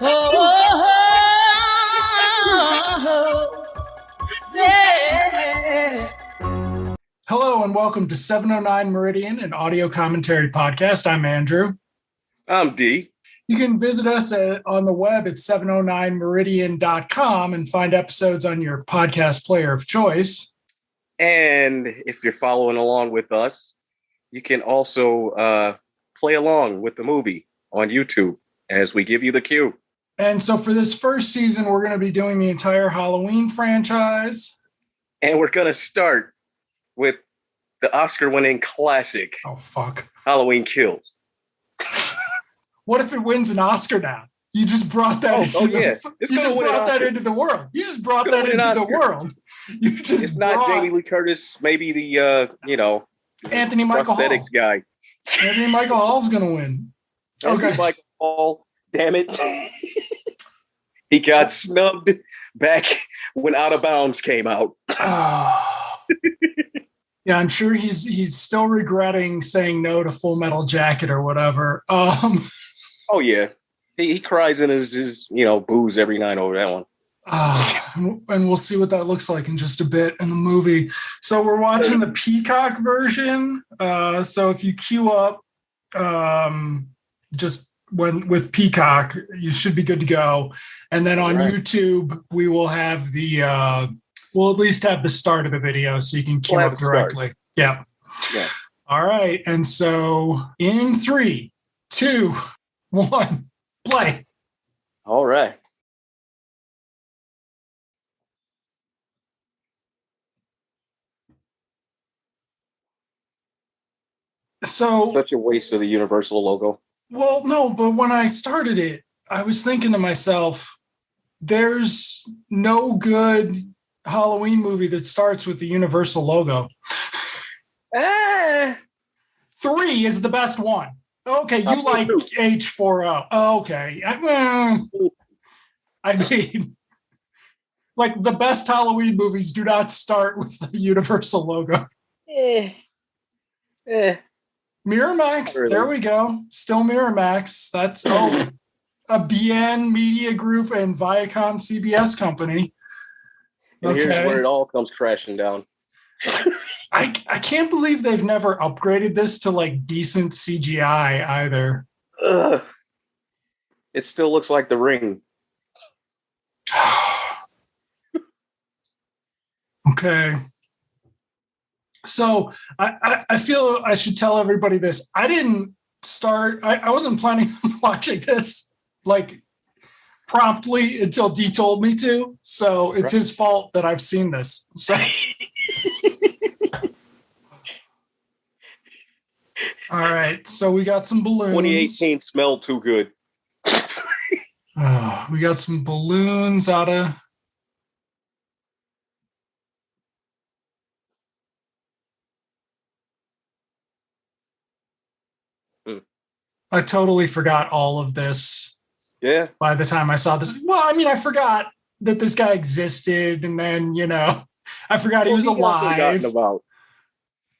Yeah. Hello and welcome to 709 Meridian, an audio commentary podcast. I'm Andrew. I'm D. You can visit us on the web at 709meridian.com and find episodes on your podcast player of choice. And if you're following along with us, you can also play along with the movie on YouTube as we give you the cue. And so for this first season, we're going to be doing the entire Halloween franchise. And we're going to start with the Oscar-winning classic. Oh, fuck. Halloween Kills. What if it wins an Oscar now? You just brought that into the world. You just brought that into the world. You just It's not Jamie Lee Curtis, maybe the Anthony Michael prosthetics Hall. guy. Anthony Michael Hall's going to win. Anthony Michael Hall, damn it. He got snubbed back when Out of Bounds came out. Yeah, I'm sure he's still regretting saying no to Full Metal Jacket or whatever. Oh yeah, he cries in his booze every night over that one. And we'll see what that looks like in just a bit in the movie. So we're watching the Peacock version. So if you queue up just with Peacock, you should be good to go. And then on YouTube, we will have we'll at least have the start of the video so you can queue up directly. Yeah. All right. And so in 3, 2, 1, play. All right. So such a waste of the Universal logo. Well, no, but when I started it, I was thinking to myself, there's no good Halloween movie that starts with the Universal logo. 3 is the best one. Okay, you like H40. Okay. I mean, like the best Halloween movies do not start with the Universal logo. Miramax, really? There we go. Still Miramax. That's a BN Media Group and Viacom CBS company. And here's where it all comes crashing down. I can't believe they've never upgraded this to like decent CGI either. It still looks like The Ring. Okay. So I feel I should tell everybody this. I didn't start, I wasn't planning on watching this like promptly until D told me to. So it's his fault that I've seen this. So all right, so we got some balloons. 2018 smelled too good. We got some balloons out of. I totally forgot all of this. Yeah. By the time I saw this. Well, I mean, I forgot that this guy existed, and then, I forgot he was alive.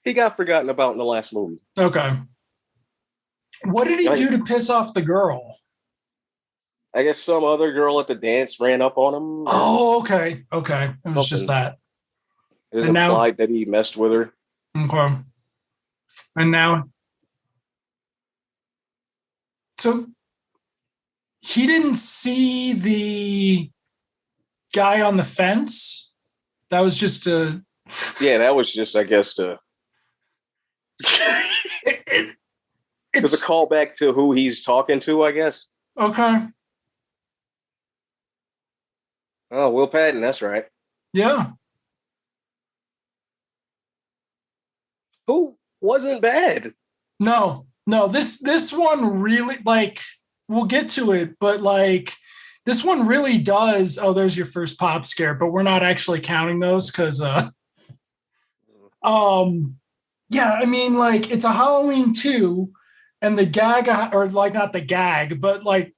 He got forgotten about in the last movie. Okay. What did he do to piss off the girl? I guess some other girl at the dance ran up on him. Oh, okay. Okay. It was just that. It was implied that he messed with her. Okay. And now. So he didn't see the guy on the fence? That was just a. Yeah, that was just, I guess, it's a callback to who he's talking to, I guess. Okay. Oh, Will Patton, that's right. Yeah. Who wasn't bad. No, this one really, like, we'll get to it, but like, this one really does. Oh, there's your first pop scare, but we're not actually counting those because, yeah, I mean, like, it's a Halloween 2, and the gag, or like, not the gag, but like,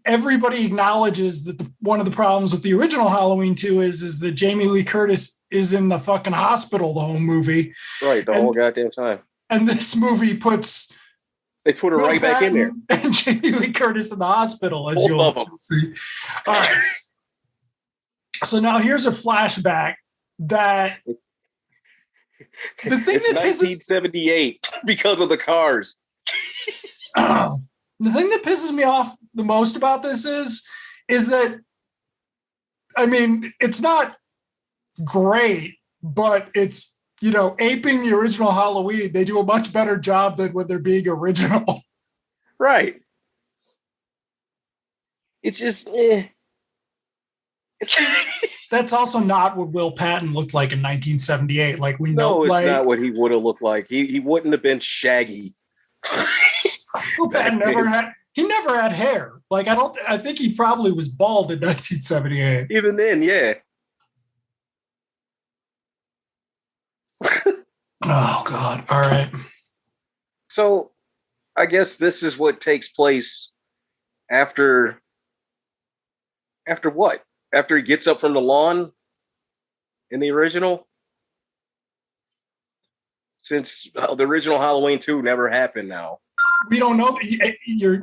everybody acknowledges that one of the problems with the original Halloween 2 is that Jamie Lee Curtis is in the fucking hospital the whole movie. Right, the whole goddamn time. And this movie puts They put her right back in there. And Jamie Lee Curtis in the hospital, as Both you'll see. All right. So now here's a flashback that the thing it's that 1978 because of the cars. The thing that pisses me off the most about this is that, I mean, it's not great, but it's, aping the original Halloween. They do a much better job than when they're being original. Right. It's just, That's also not what Will Patton looked like in 1978. Like we know, no, it's not what he would have looked like. He wouldn't have been Shaggy. Will Patton never had hair. Like I think he probably was bald in 1978. Even then, yeah. Oh God! All right. So, I guess this is what takes place after what? After he gets up from the lawn in the original? Since the original Halloween 2 never happened now. We don't know.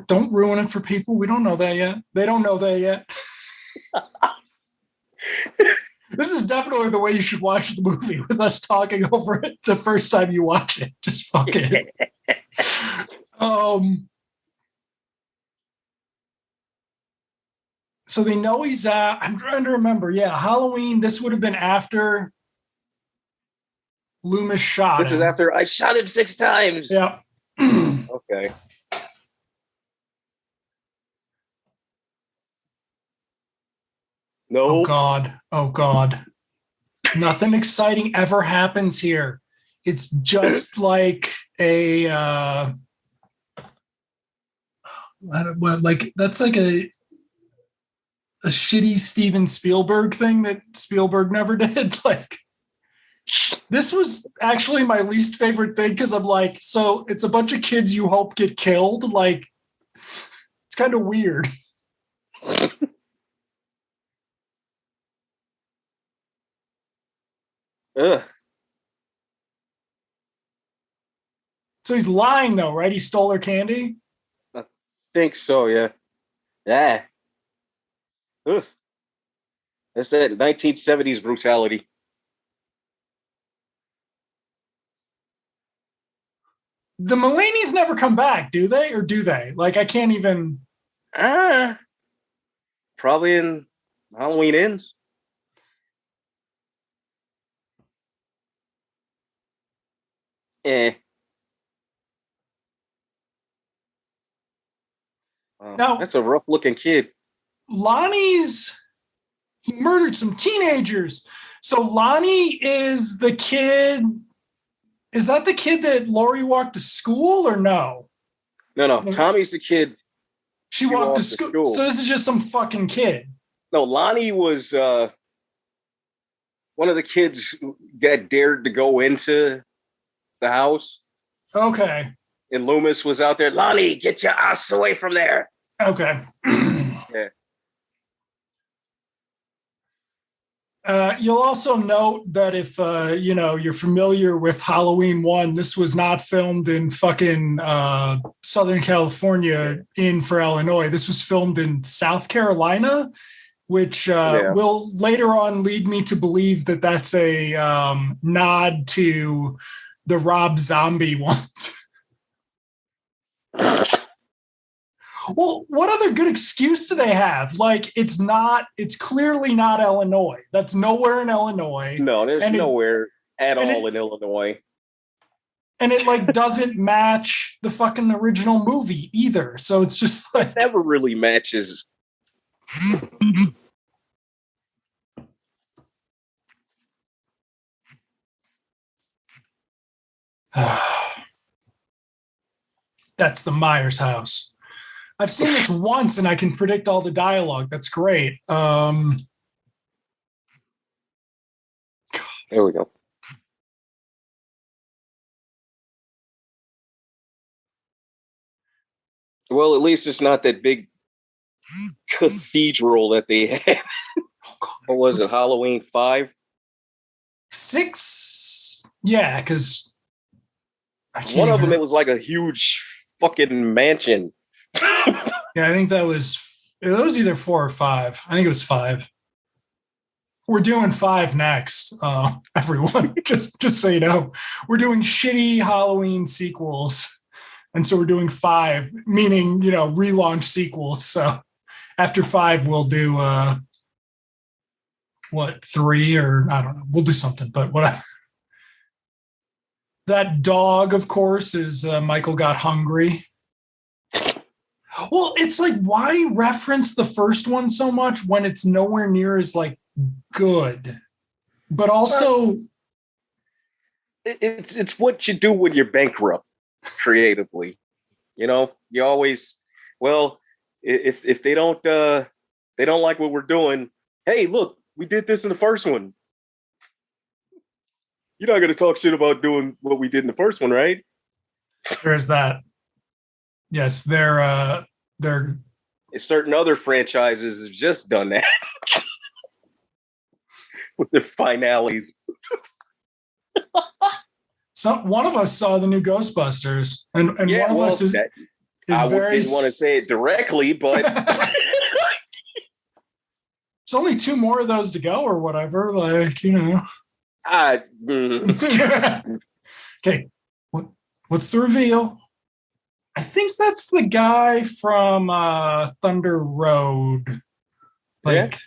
Don't ruin it for people. We don't know that yet. They don't know that yet. This is definitely the way you should watch the movie, with us talking over it the first time you watch it. Just fuck it. So they know he's I'm trying to remember. Yeah, Halloween. This would have been after Loomis shot him. This is after I shot him 6 times. Yeah. Okay. No. Oh God. Oh God. Nothing exciting ever happens here. It's just like a that's like a shitty Steven Spielberg thing that Spielberg never did. Like, this was actually my least favorite thing, because I'm like, so it's a bunch of kids you hope get killed. Like, it's kind of weird. Ugh. So he's lying though, right? He stole her candy? I think so, yeah. Yeah. Ugh. That's that 1970s brutality. The Mulaney's never come back, do they? Or do they? Like, I can't even... Probably in Halloween Ends. Now, that's a rough looking kid. He murdered some teenagers. So Lonnie is the kid. Is that the kid that Lori walked to school, or no? No. Tommy's the kid. She walked to school. So this is just some fucking kid. No, Lonnie was one of the kids who got dared to go into the house. Okay. And Loomis was out there. Lonnie, get your ass away from there. Okay. Yeah. You'll also note that if you're familiar with Halloween 1, this was not filmed in fucking Southern California for Illinois. This was filmed in South Carolina, which will later on lead me to believe that that's a nod to the Rob Zombie ones. Well, what other good excuse do they have? Like, it's clearly not Illinois. That's nowhere in Illinois. No, there's nowhere at all in Illinois. And it like doesn't match the fucking original movie either. So it's just like, it never really matches. That's the Myers house. I've seen this once and I can predict all the dialogue. That's great. There we go. Well, at least it's not that big cathedral that they had. What was it, Halloween 5? 6? Yeah, because one of them, it was like a huge fucking mansion. Yeah, I think that was either 4 or 5. I think it was 5. We're doing 5 next, everyone. just so you know, we're doing shitty Halloween sequels, and so we're doing 5, meaning relaunch sequels. So after 5, we'll do 3 or I don't know. We'll do something, but whatever. That dog, of course, is Michael Got Hungry. Well, it's like, why reference the first one so much when it's nowhere near as like good? But also, it's what you do when you're bankrupt creatively. You always, if they don't like what we're doing, hey, look, we did this in the first one. You're not going to talk shit about doing what we did in the first one, right? There's that. Yes, they're certain other franchises have just done that with their finales. One of us saw the new Ghostbusters, and yeah, one of us is I didn't want to say it directly, but there's only 2 more of those to go, or whatever. Okay, what's the reveal? I think that's the guy from Thunder Road. Yes.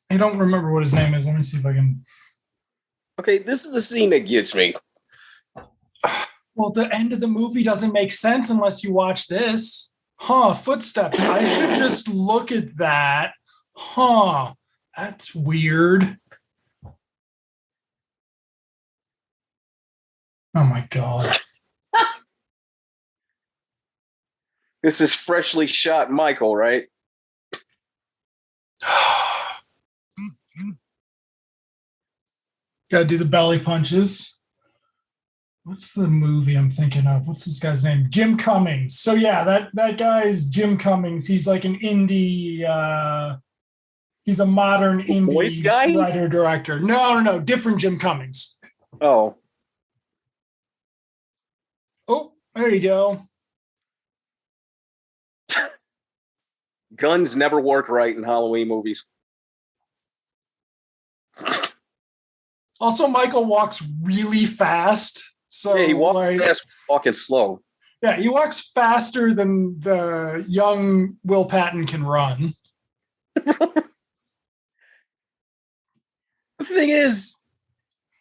I don't remember what his name is. Let me see if I can. Okay, this is the scene that gets me. Well, the end of the movie doesn't make sense unless you watch this. Footsteps. I should just look at that. That's weird. Oh my God. This is freshly shot Michael, right? Gotta do the belly punches. What's the movie I'm thinking of? What's this guy's name? Jim Cummings. So yeah, that guy is Jim Cummings. He's like an indie, he's a modern indie writer director. No, different Jim Cummings. Oh, there you go. Guns never work right in Halloween movies. Also, Michael walks really fast. So yeah, he walks fast, walking slow. Yeah, he walks faster than the young Will Patton can run. The thing is,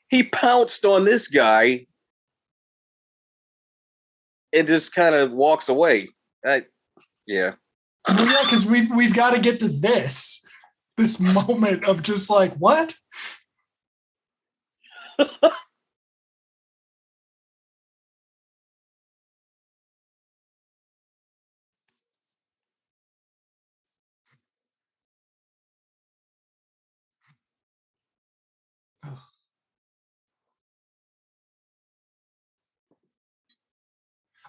he pounced on this guy and just kind of walks away. Yeah. Well, yeah, because we've got to get to this moment of just like, what?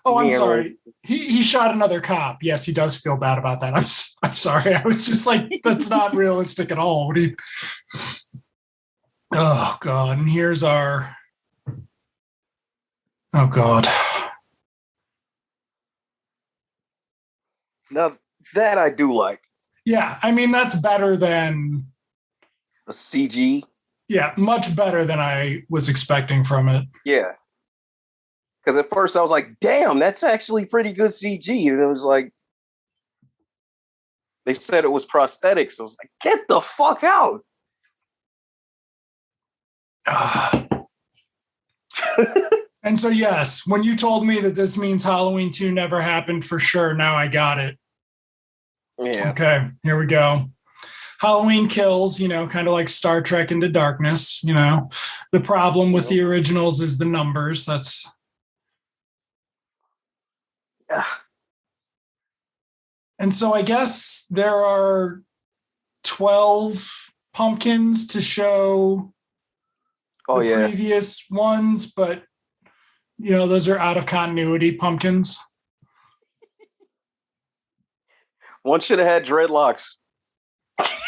Oh, I'm sorry. He shot another cop. Yes, he does feel bad about that. I'm sorry. I was just like, that's not realistic at all. Oh, God. And here's our... Oh, God. Now, that I do like. Yeah, I mean, that's better than... the CG. Yeah, much better than I was expecting from it. Yeah. Because at first I was like, damn, that's actually pretty good CG. And it was like, they said it was prosthetics. I was like, get the fuck out. And so, yes, when you told me that this means Halloween 2 never happened, for sure, now I got it. Yeah. Okay, here we go. Halloween Kills, kind of like Star Trek Into Darkness, The problem with the originals is the numbers. That's... And so I guess there are 12 pumpkins to show previous ones, but those are out of continuity pumpkins. One should have had dreadlocks.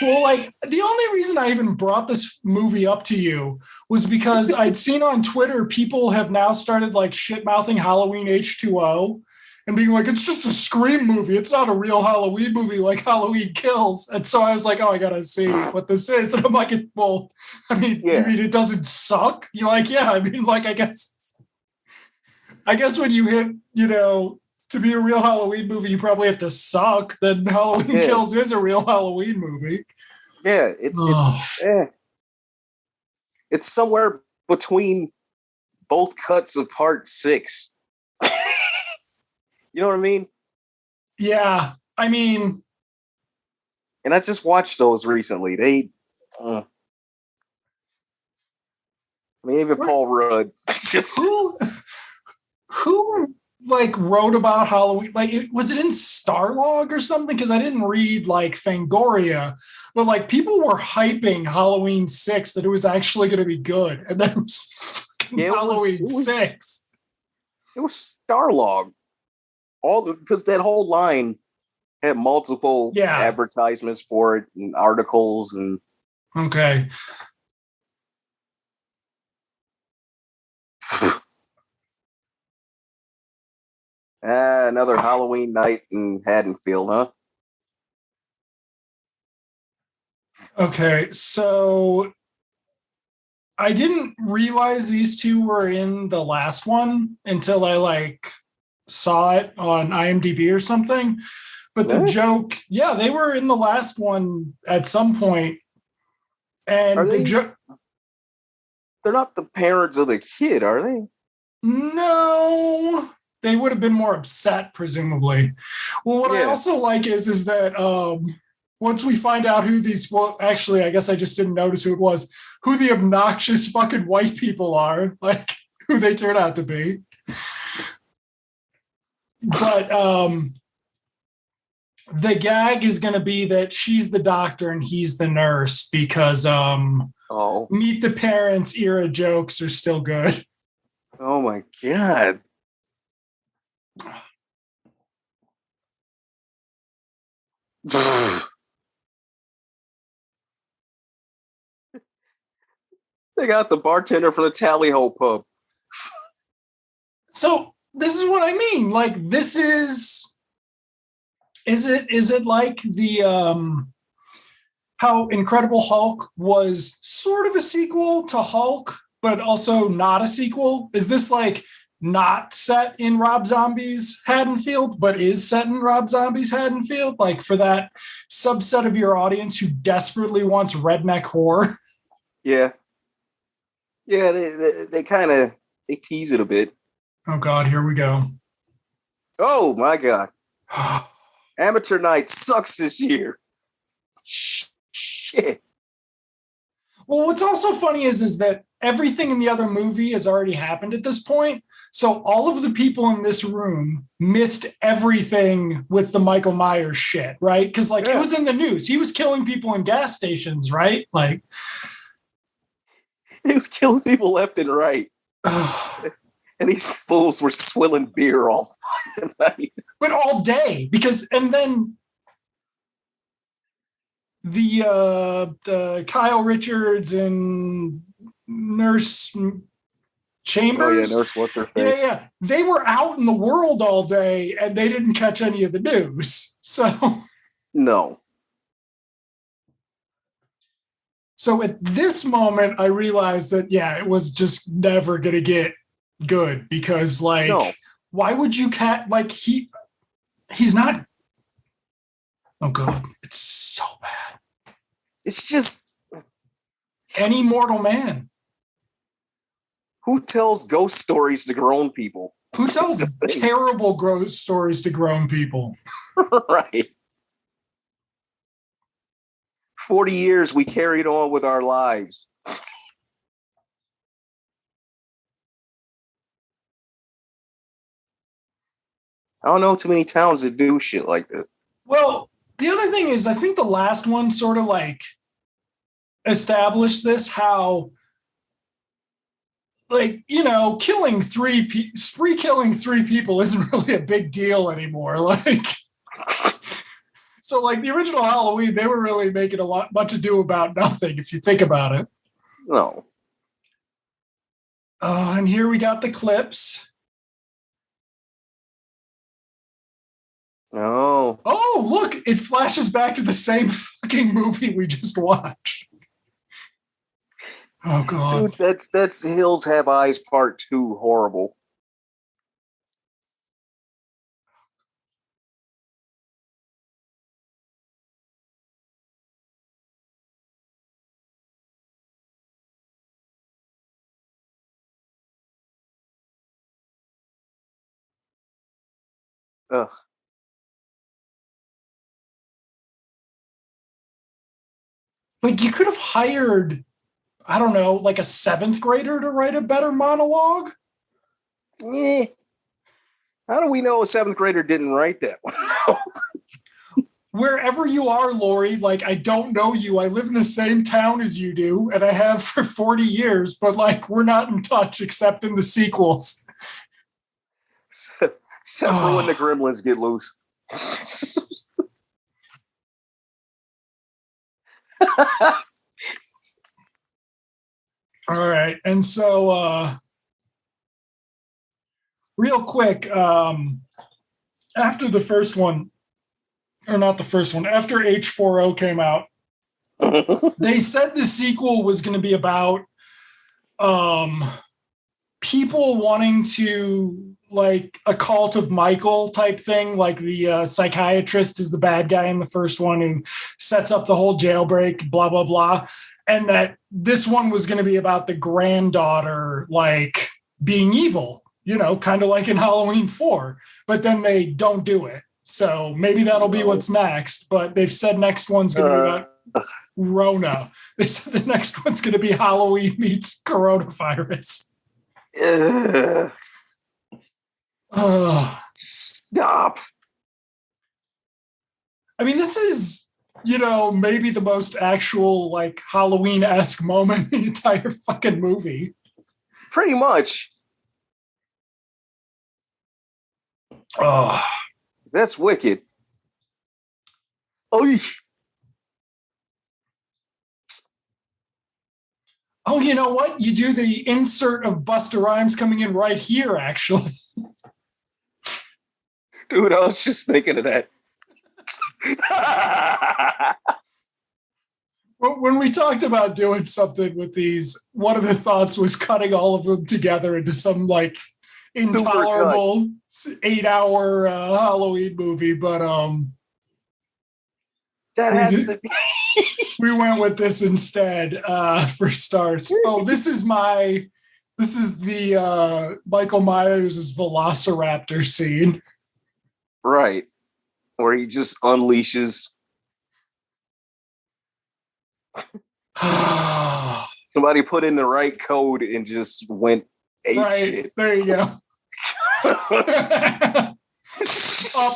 Well, like the only reason I even brought this movie up to you was because I'd seen on Twitter people have now started like shit mouthing Halloween H2O and being like, it's just a Scream movie. It's not a real Halloween movie like Halloween Kills. And so I was like, oh, I gotta see what this is. And I'm like, well, I mean, you mean it doesn't suck? You're like, yeah, I mean, like, I guess when you hit, to be a real Halloween movie, you probably have to suck. Then Halloween Kills is a real Halloween movie. Yeah, it's somewhere between both cuts of part 6. You know what I mean? Yeah, I mean, and I just watched those recently. They, even Paul Rudd. Just who like wrote about Halloween? Like, was it in Starlog or something? Because I didn't read like Fangoria, but like people were hyping Halloween 6 that it was actually going to be good, and then it was Halloween 6. It was Starlog. Because that whole line had multiple advertisements for it and articles and. Okay. Another Halloween night in Haddonfield, huh? Okay, so I didn't realize these two were in the last one until I saw it on IMDb or something. But the joke, they were in the last one at some point. And they're not the parents of the kid, are they? No. They would have been more upset, presumably. Well, what I also like is that once we find out who these, well, actually, I guess I just didn't notice who it was, who the obnoxious fucking white people are, like who they turn out to be. But the gag is going to be that she's the doctor and he's the nurse because Meet the Parents era jokes are still good. Oh, my God. They got the bartender from the Tally Ho pub. So this is what I mean. Like, this is it like the how Incredible Hulk was sort of a sequel to Hulk, but also not a sequel? Is this like not set in Rob Zombie's Haddonfield, but is set in Rob Zombie's Haddonfield? Like for that subset of your audience who desperately wants redneck horror? Yeah. Yeah, they kind of tease it a bit. Oh, God, here we go. Oh, my God. Amateur Night sucks this year. Shit. Well, what's also funny is that everything in the other movie has already happened at this point. So all of the people in this room missed everything with the Michael Myers shit, right? Because it was in the news. He was killing people in gas stations, right? Like he was killing people left and right. And these fools were swilling beer all night. But all day, and then the Kyle Richards and Nurse Chambers. Oh, yeah, Nurse, what's her face? Yeah. They were out in the world all day and they didn't catch any of the news. So. No. So at this moment, I realized that, it was just never going to get good because, why would you he's not. Oh, God. It's so bad. It's just. Any mortal man. Who tells ghost stories to grown people? Who tells terrible ghost stories to grown people? Right. 40 years we carried on with our lives. I don't know too many towns that do shit like this. Well, the other thing is, I think the last one sort of established this, how killing three people isn't really a big deal anymore. So like the original Halloween, they were really making much ado about nothing, if you think about it. No. And here we got the clips. Oh, look, it flashes back to the same fucking movie we just watched. Oh God. Dude, that's Hills Have Eyes Part 2 horrible. Ugh. Like you could have hired, I don't know, like a 7th grader to write a better monologue. Yeah. How do we know a 7th grader didn't write that one? Wherever you are, Lori, like I don't know you. I live in the same town as you do, and I have for 40 years, but like we're not in touch except in the sequels. Except for when the gremlins get loose. All right. And so real quick, after the first one, or not the first one, after H4O came out, they said the sequel was going to be about people wanting to, like a cult of Michael type thing, like the psychiatrist is the bad guy in the first one who sets up the whole jailbreak, blah, blah, blah. And that this one was going to be about the granddaughter, like being evil, you know, kind of like in Halloween 4, but then they don't do it. So maybe that'll be what's next, but they've said next one's going to be about Rona. They said the next one's going to be Halloween meets coronavirus. Stop. I mean, this is, you know, maybe the most actual like Halloween-esque moment in the entire fucking movie. Pretty much. Oh, that's wicked. Oh, you know what? You do the insert of Busta Rhymes coming in right here, actually. Dude, I was just thinking of that. When we talked about doing something with these, one of the thoughts was cutting all of them together into some like intolerable 8-hour Halloween movie, but that has to be. We went with this instead for starts. Oh, this is the Michael Myers' Velociraptor scene. Right. Where he just unleashes. Somebody put in the right code and just went ape shit. There you go.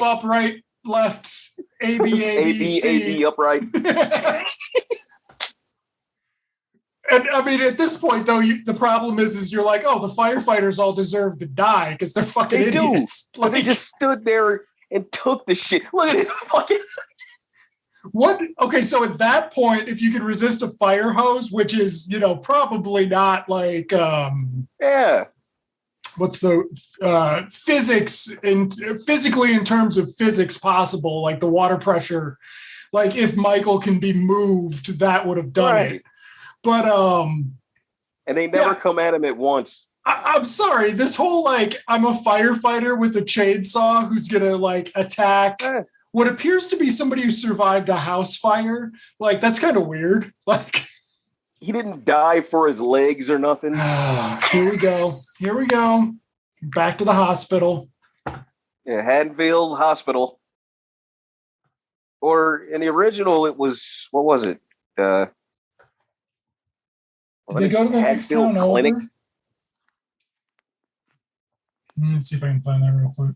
Up, right, left, A, B, C. Upright. And I mean, at this point, though, the problem is you're like, oh, the firefighters all deserve to die because they're fucking idiots. Like, they just stood there and took the shit. Look at this fucking. What? Okay, so at that point, if you can resist a fire hose, which is, you know, probably not like, yeah. What's the physically in terms of physics possible, like the water pressure, like if Michael can be moved, that would have done it. But and they never come at him at once. I'm sorry, this whole like I'm a firefighter with a chainsaw who's gonna like attack what appears to be somebody who survived a house fire, like that's kind of weird. Like he didn't die for his legs or nothing. Here we go. Back to the hospital. Yeah, Haddonfield Hospital. Or in the original, it was, what was it? Did they go to the next town Clinic? Over? Let me see if I can find that real quick.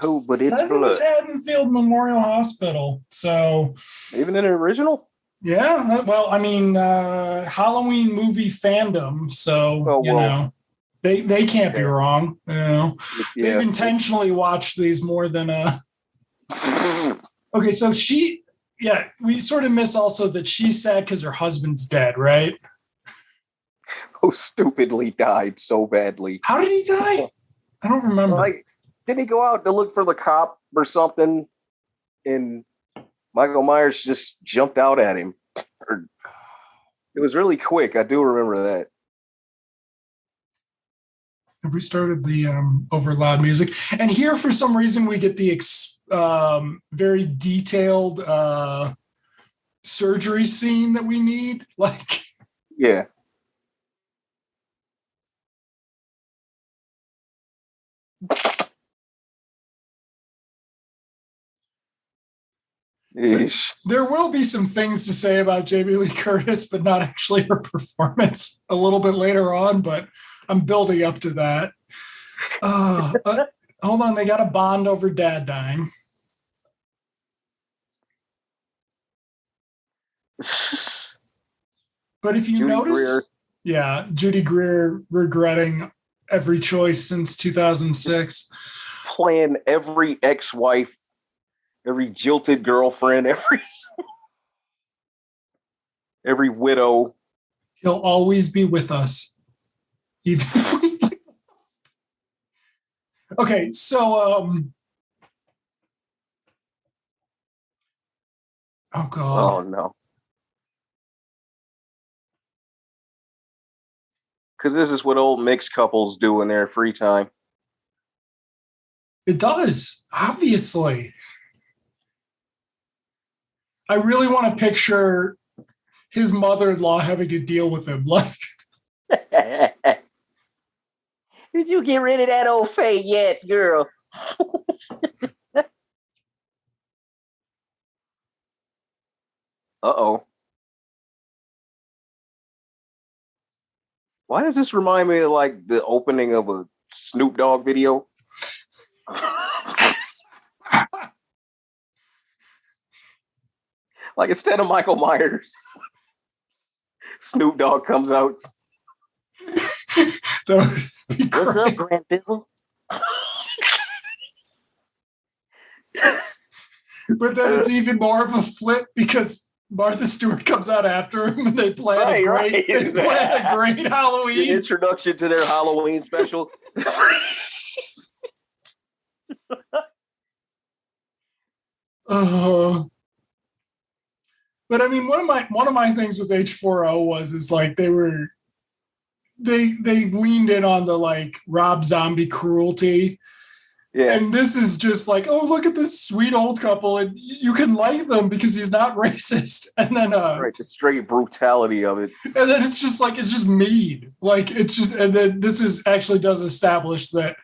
But it says it was Haddonfield Memorial Hospital. So even in the original? Yeah, well, I mean, Halloween movie fandom, so Oh well, they can't be yeah, wrong. They've yeah. intentionally watched these more than Okay, so we sort of miss also that she's sad because her husband's dead, right? Who stupidly died so badly. How did he die? I don't remember. Like, did he go out to look for the cop or something? And Michael Myers just jumped out at him. It was really quick. I do remember that. Have we started the over loud music? And here, for some reason, we get the very detailed surgery scene that we need. Like, yeah. There will be some things to say about Jamie Lee Curtis, but not actually her performance a little bit later on, but I'm building up to that. Hold on, they got a bond over dad dying. But if you Judy notice, Greer. Yeah, Judy Greer regretting every choice since 2006. Playing every ex-wife, every jilted girlfriend, every widow. He'll always be with us. Even if we... Okay, so oh god. Oh no. Because this is what old mixed couples do in their free time. It does, obviously. I really want to picture his mother-in-law having to deal with him. Like, did you get rid of that old Faye yet, girl? Uh-oh. Why does this remind me of like the opening of a Snoop Dogg video? Like instead of Michael Myers, Snoop Dogg comes out. What's up, Grant Bizzle? But then it's even more of a flip because Martha Stewart comes out after him and they plan a great Halloween. The introduction to their Halloween special. But I mean, one of my things with H4O is like they leaned in on the like Rob Zombie cruelty. Yeah. And this is just like, oh, look at this sweet old couple, and you can like them because he's not racist. And then right, the straight brutality of it. And then it's just mean. Like it's just, and then this is actually does establish that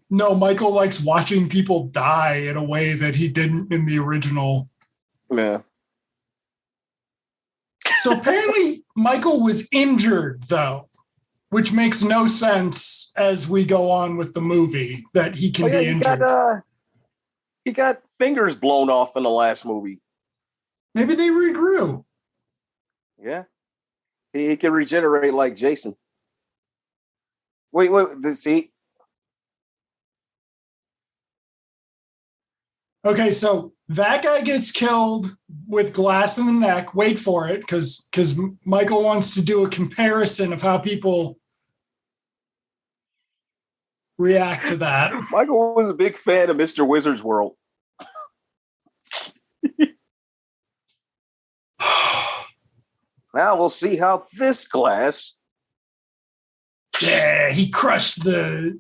no, Michael likes watching people die in a way that he didn't in the original. Yeah. So apparently Michael was injured though, which makes no sense as we go on with the movie that he can be injured. He got fingers blown off in the last movie. Maybe they regrew. Yeah. He can regenerate like Jason. Wait, see? Okay, so that guy gets killed with glass in the neck. Wait for it, because Michael wants to do a comparison of how people react to that. Michael was a big fan of Mr. Wizard's World. Now we'll see how this glass. Yeah, he crushed the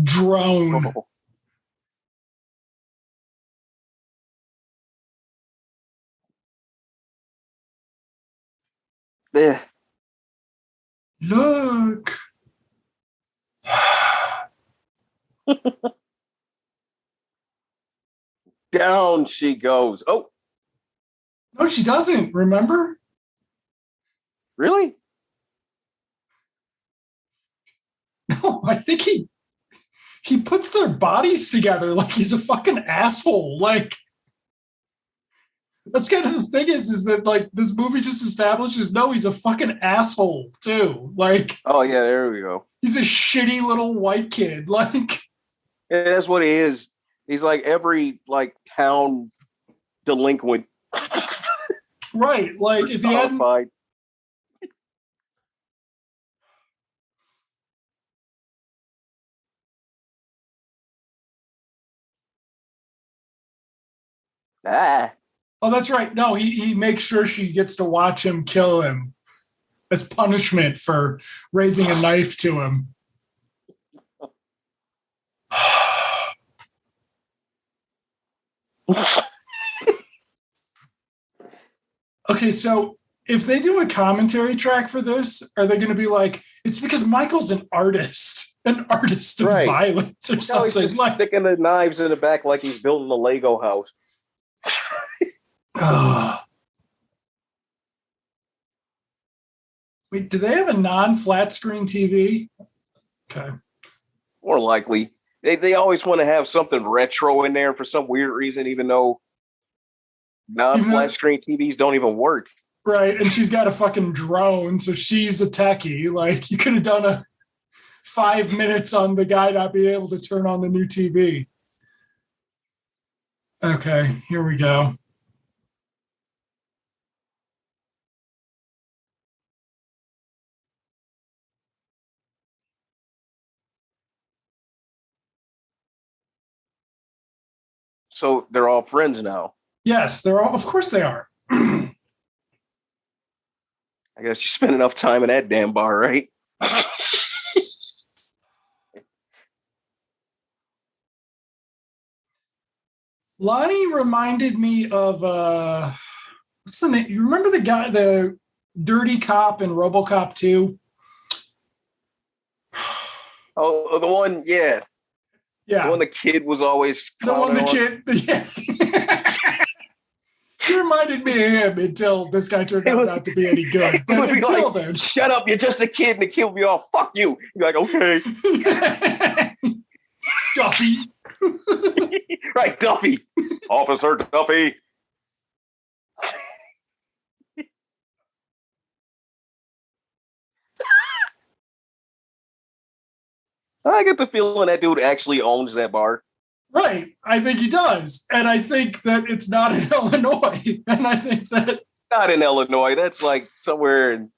drone. Oh. Yeah. Look. Down she goes. Oh. No, she doesn't. Remember? Really? No, I think he puts their bodies together like he's a fucking asshole. Like, That's kind of the thing is that like this movie just establishes no, he's a fucking asshole too. Like, oh yeah, there we go. He's a shitty little white kid. Like, yeah, that's what he is. He's like every like town delinquent. Right. Like if he hadn't. Oh, that's right. No, he makes sure she gets to watch him kill him as punishment for raising a knife to him. Okay, so if they do a commentary track for this, are they going to be like, it's because Michael's an artist of violence or something? He's just like sticking the knives in the back like he's building a Lego house. Wait, do they have a non-flat screen TV? Okay. More likely. They always want to have something retro in there for some weird reason, even though non-flat screen TVs don't even work. Right, and she's got a fucking drone, so she's a techie. Like, you could have done a 5 minutes on the guy not being able to turn on the new TV. Okay, here we go. So they're all friends now. Yes, they're all. Of course they are. I guess you spend enough time in that damn bar, right? Lonnie reminded me of what's the name? You remember the guy, the dirty cop in RoboCop 2? Oh, the one, yeah. Yeah. The one the kid was always the one the kid. Yeah. He reminded me of him until this guy turned out not to be any good. But until like, then. Shut up, you're just a kid, and the kid will be all, fuck you. You're like, okay. Duffy. Right, Duffy. Officer Duffy. I get the feeling that dude actually owns that bar. Right. I think he does. And I think that it's not in Illinois. And I think that... Not in Illinois. That's like somewhere in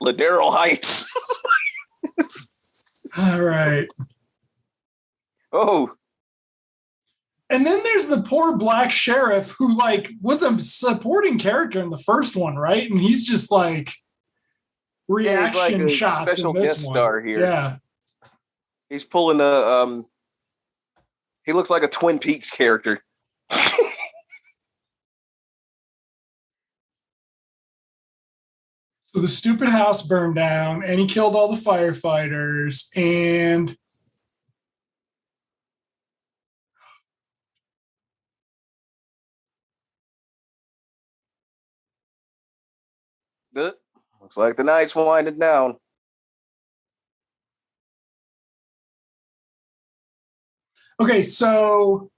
Ladero Heights. All right. Oh. And then there's the poor black sheriff who, like, was a supporting character in the first one, right? And he's just, like, reaction like shots in this one. Star here. Yeah. He's pulling a... he looks like a Twin Peaks character. So the stupid house burned down, and he killed all the firefighters, and... Looks like the night's winding down. Okay, so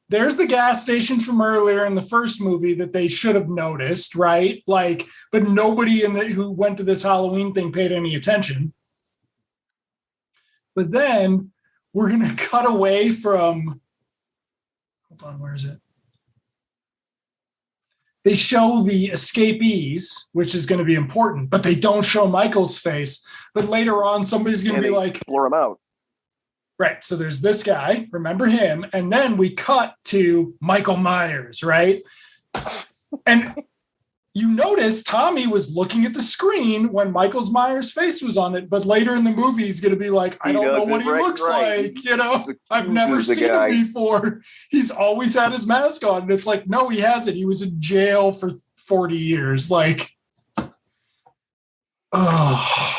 there's the gas station from earlier in the first movie that they should have noticed, right? Like, but nobody who went to this Halloween thing paid any attention. But then we're going to cut away from... Hold on, where is it? They show the escapees, which is going to be important, but they don't show Michael's face. But later on, somebody's going to be like... Blur him out. Right. So there's this guy, remember him. And then we cut to Michael Myers, right? And you notice Tommy was looking at the screen when Michael Myers' face was on it. But later in the movie, he's going to be like, I don't know what he looks like. You know, I've never seen him before. He's always had his mask on. And it's like, no, he hasn't. He was in jail for 40 years. Like, oh.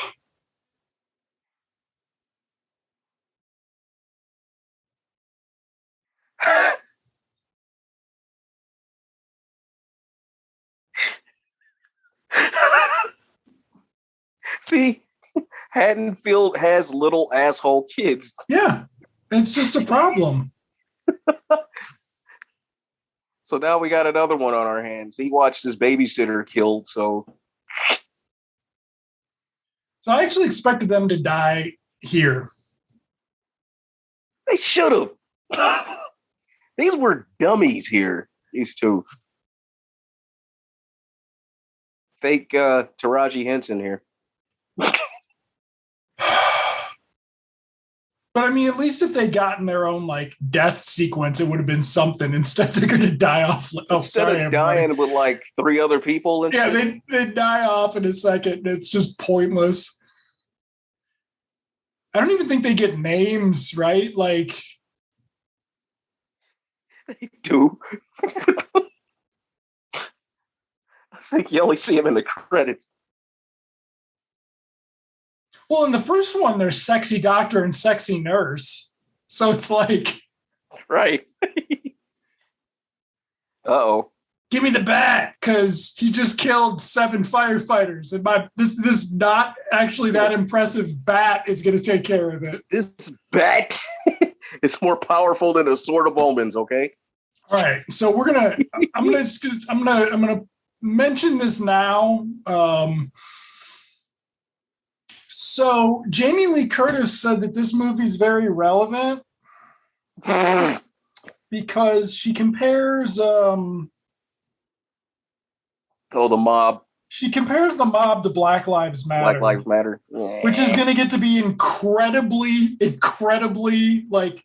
See, Haddonfield has little asshole kids. Yeah, it's just a problem. So now we got another one on our hands. He watched his babysitter killed, so I actually expected them to die here. They should have. These were dummies here, these two. Fake Taraji Henson here. But I mean, at least if they got in their own like death sequence, it would have been something. Instead, they're going to die off. Instead of dying with like 3 other people. Yeah, they die off in a second. It's just pointless. I don't even think they get names, right? Like, they do. I think you only see them in the credits. Well, in the first one, there's sexy doctor and sexy nurse. So it's like, right. Uh-oh. Give me the bat, because he just killed 7 firefighters. And this not actually that impressive bat is going to take care of it. This bat is more powerful than a sword of omens, okay? All right. So I'm gonna mention this now. So Jamie Lee Curtis said that this movie is very relevant because she compares the mob. She compares the mob to Black Lives Matter. Black Lives Matter. Which is going to get to be incredibly like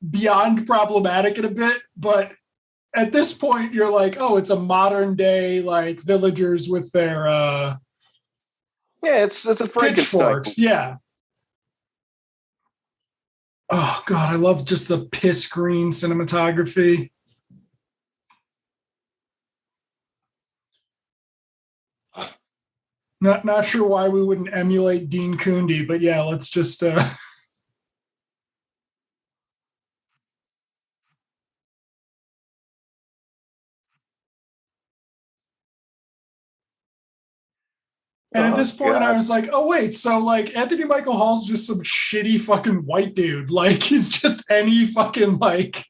beyond problematic in a bit, but at this point you're like, oh, it's a modern day like villagers with their it's a Frankenstein. Yeah. Oh God, I love just the piss green cinematography. Not sure why we wouldn't emulate Dean Cundey, but yeah, let's just And at this point, God. I was like, oh, wait, so like Anthony Michael Hall's just some shitty fucking white dude. Like he's just any fucking like.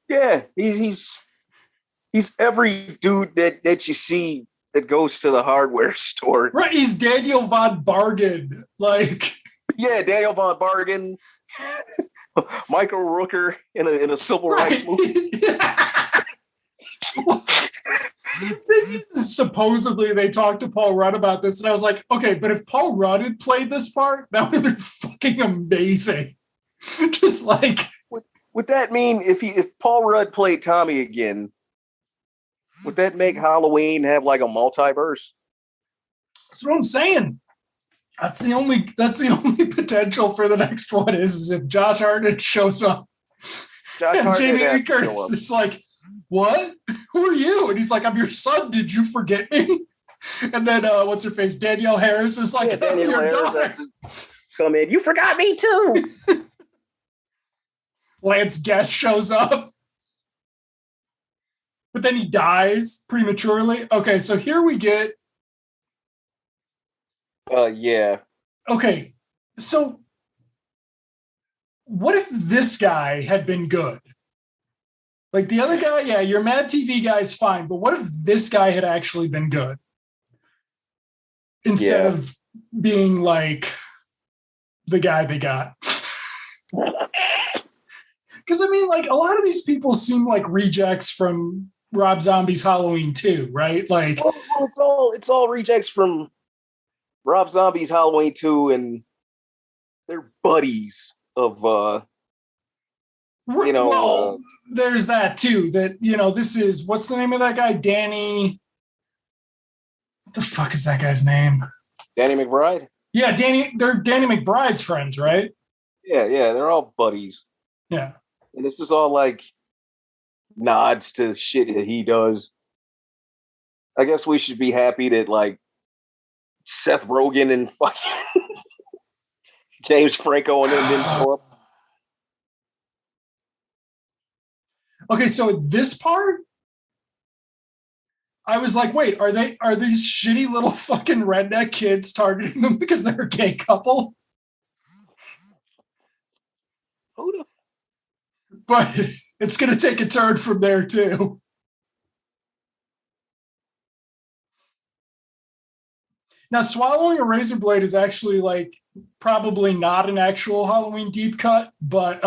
Yeah, he's every dude that you see that goes to the hardware store. Right, he's Daniel Von Bargen. Like. Yeah, Daniel Von Bargen. Michael Rooker in a civil rights movie. Supposedly they talked to Paul Rudd about this, and I was like, okay, but if Paul Rudd had played this part, that would have been fucking amazing. Just like, would that mean if Paul Rudd played Tommy again, would that make Halloween have like a multiverse? That's what I'm saying. That's the only potential for the next one is if Josh Hartnett shows up. And Jamie Lee Curtis is like, what? Who are you? And he's like, I'm your son. Did you forget me? And then what's her face? Danielle Harris is like, I'm your daughter. Come in. You forgot me too. Lance Guest shows up. But then he dies prematurely. Okay, so here we get. Yeah. Okay, so what if this guy had been good? Like the other guy, yeah, your Mad TV guy's fine, but what if this guy had actually been good? Instead of being like the guy they got. Because I mean, like a lot of these people seem like rejects from Rob Zombie's Halloween 2, right? Like it's all rejects from Rob Zombie's Halloween 2, and they're buddies of there's that too, that this is, what's the name of that guy? Danny, what the fuck is that guy's name? Danny McBride. Yeah, they're Danny McBride's friends, right? Yeah, they're all buddies. Yeah. And this is all like nods to shit that he does. I guess we should be happy that like Seth Rogen and fucking James Franco and them didn't show up. Okay, so at this part, I was like, wait, are these shitty little fucking redneck kids targeting them because they're a gay couple? Who the? But It's going to take a turn from there, too. Now, swallowing a razor blade is actually like probably not an actual Halloween deep cut, but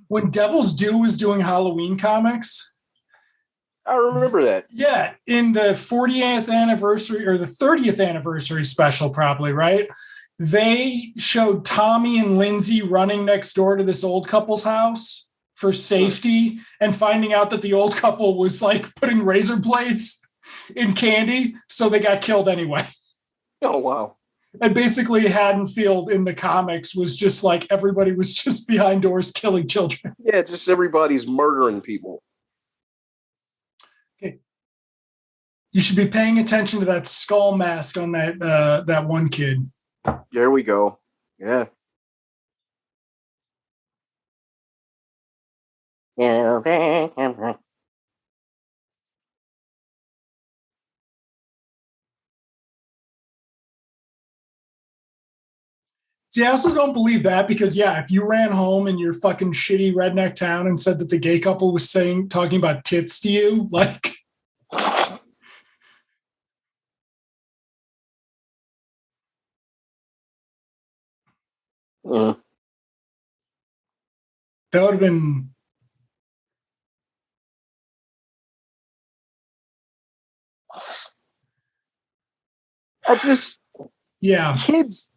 when Devil's Due was doing Halloween comics, I remember that. Yeah, in the 40th anniversary or the 30th anniversary special, probably, right? They showed Tommy and Lindsay running next door to this old couple's house for safety and finding out that the old couple was like putting razor blades in candy, so they got killed anyway. Oh, wow. And basically Haddonfield in the comics was just like everybody was just behind doors killing children. Yeah, just everybody's murdering people. Okay. You should be paying attention to that skull mask on that one kid. There we go. Yeah. See, I also don't believe that because, yeah, if you ran home in your fucking shitty redneck town and said that the gay couple was talking about tits to you, like, that would have been. Yeah. Kids.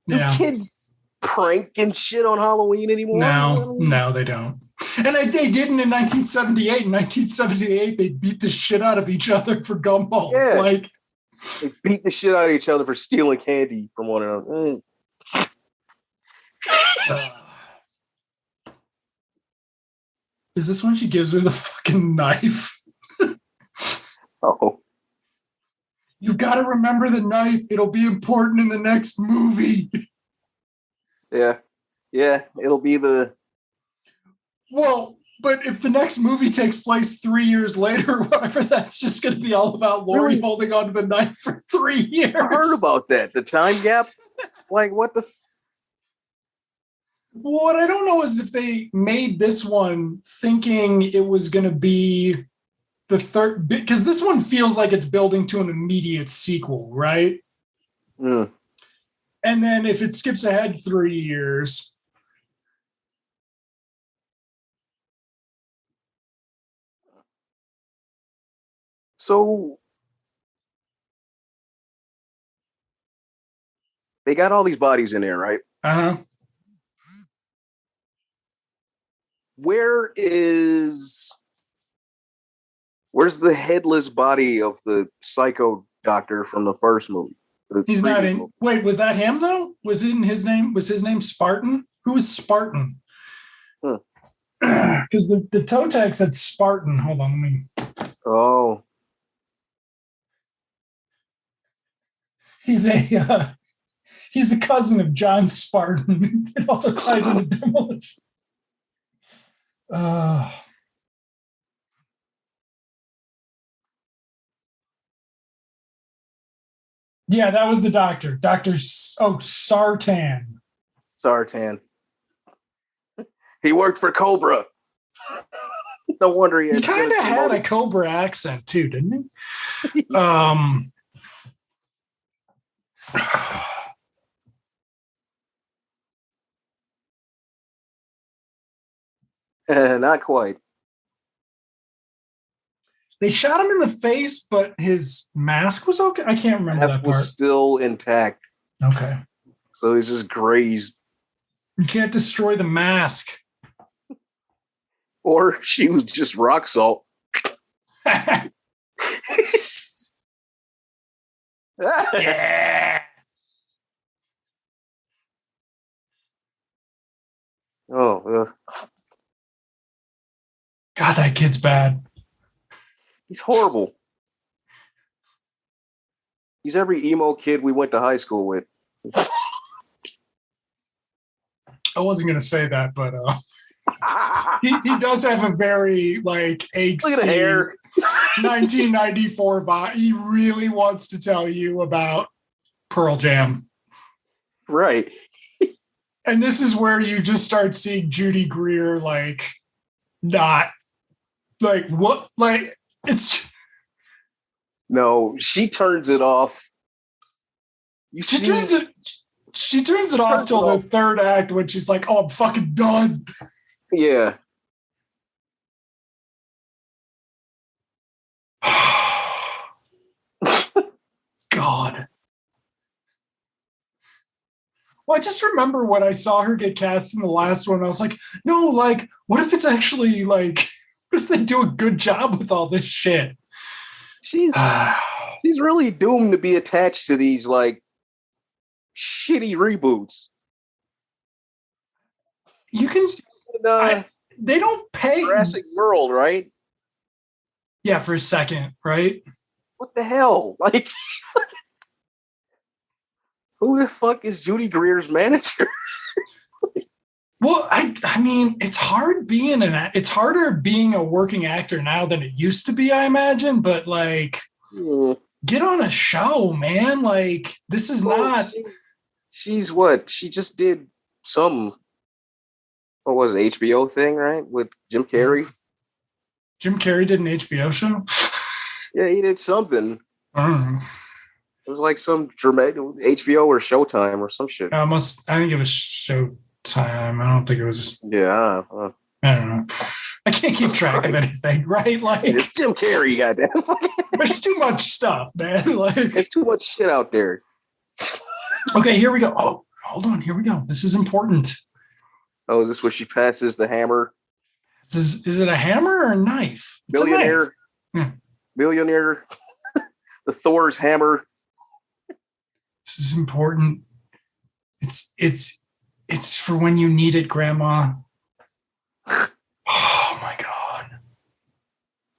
Do kids prank and shit on Halloween anymore? No, they don't. And they didn't in 1978. In 1978, they beat the shit out of each other for gumballs. Yeah. Like, they beat the shit out of each other for stealing candy from one another. Is this when she gives her the fucking knife? Oh. You've got to remember the knife. It'll be important in the next movie. Yeah. Yeah, it'll be the... Well, but if the next movie takes place 3 years later, whatever, that's just going to be all about Laurie holding onto the knife for 3 years. I heard about that. The time gap? Like, what the... What I don't know is if they made this one thinking it was going to be the third, because this one feels like it's building to an immediate sequel, right? Mm. And then if it skips ahead 3 years... So they got all these bodies in there, right? Uh-huh. Where's the headless body of the psycho doctor from the first movie? He's not in. Movie? Wait, was that him though? Was it in his name? Was his name Spartan? Who was Spartan? Because the toe tag said Spartan. Hold on, let me. Oh. He's a cousin of John Spartan. It also ties into Demolition. Yeah, that was the doctor. Sartan. Sartan. He worked for Cobra. No wonder he kind of had a Cobra accent too, didn't he? Not quite. They shot him in the face, but his mask was okay. I can't remember that part. Was still intact. Okay. So he's just grazed. You can't destroy the mask. Or she was just rock salt. Yeah. Oh, God, that kid's bad. He's horrible. He's every emo kid we went to high school with. I wasn't going to say that, but he does have a very like angsty look at the hair. 1994 vibe. He really wants to tell you about Pearl Jam. Right. And this is where you just start seeing Judy Greer like not like what like it's no, she turns it off. She turns it off till the third act when she's like, "Oh, I'm fucking done." Yeah. God. Well, I just remember when I saw her get cast in the last one, I was like, no, like, what if it's actually like, what if they do a good job with all this shit? She's really doomed to be attached to these like shitty reboots. You can, they don't pay. Jurassic World, right? Yeah, for a second, right? What the hell? Like, who the fuck is Judy Greer's manager? Well, I mean, it's harder being a working actor now than it used to be, I imagine. But like, get on a show, man. Like, this is not. She's what? She just did some. What was it, HBO thing, right? With Jim Carrey. Jim Carrey did an HBO show. Yeah, he did something. It was like some dramatic HBO or Showtime or some shit. I think it was Showtime. I don't think it was. Yeah. I don't know. I can't keep track of anything, right? Like it's Jim Carrey, goddamn. There's too much stuff, man. Like there's too much shit out there. Okay, here we go. Oh, hold on. Here we go. This is important. Oh, is this where she passes the hammer? Is it a hammer or a knife? It's Millionaire. A knife. Millionaire. The Thor's hammer. This is important. It's for when you need it, Grandma. Oh my God.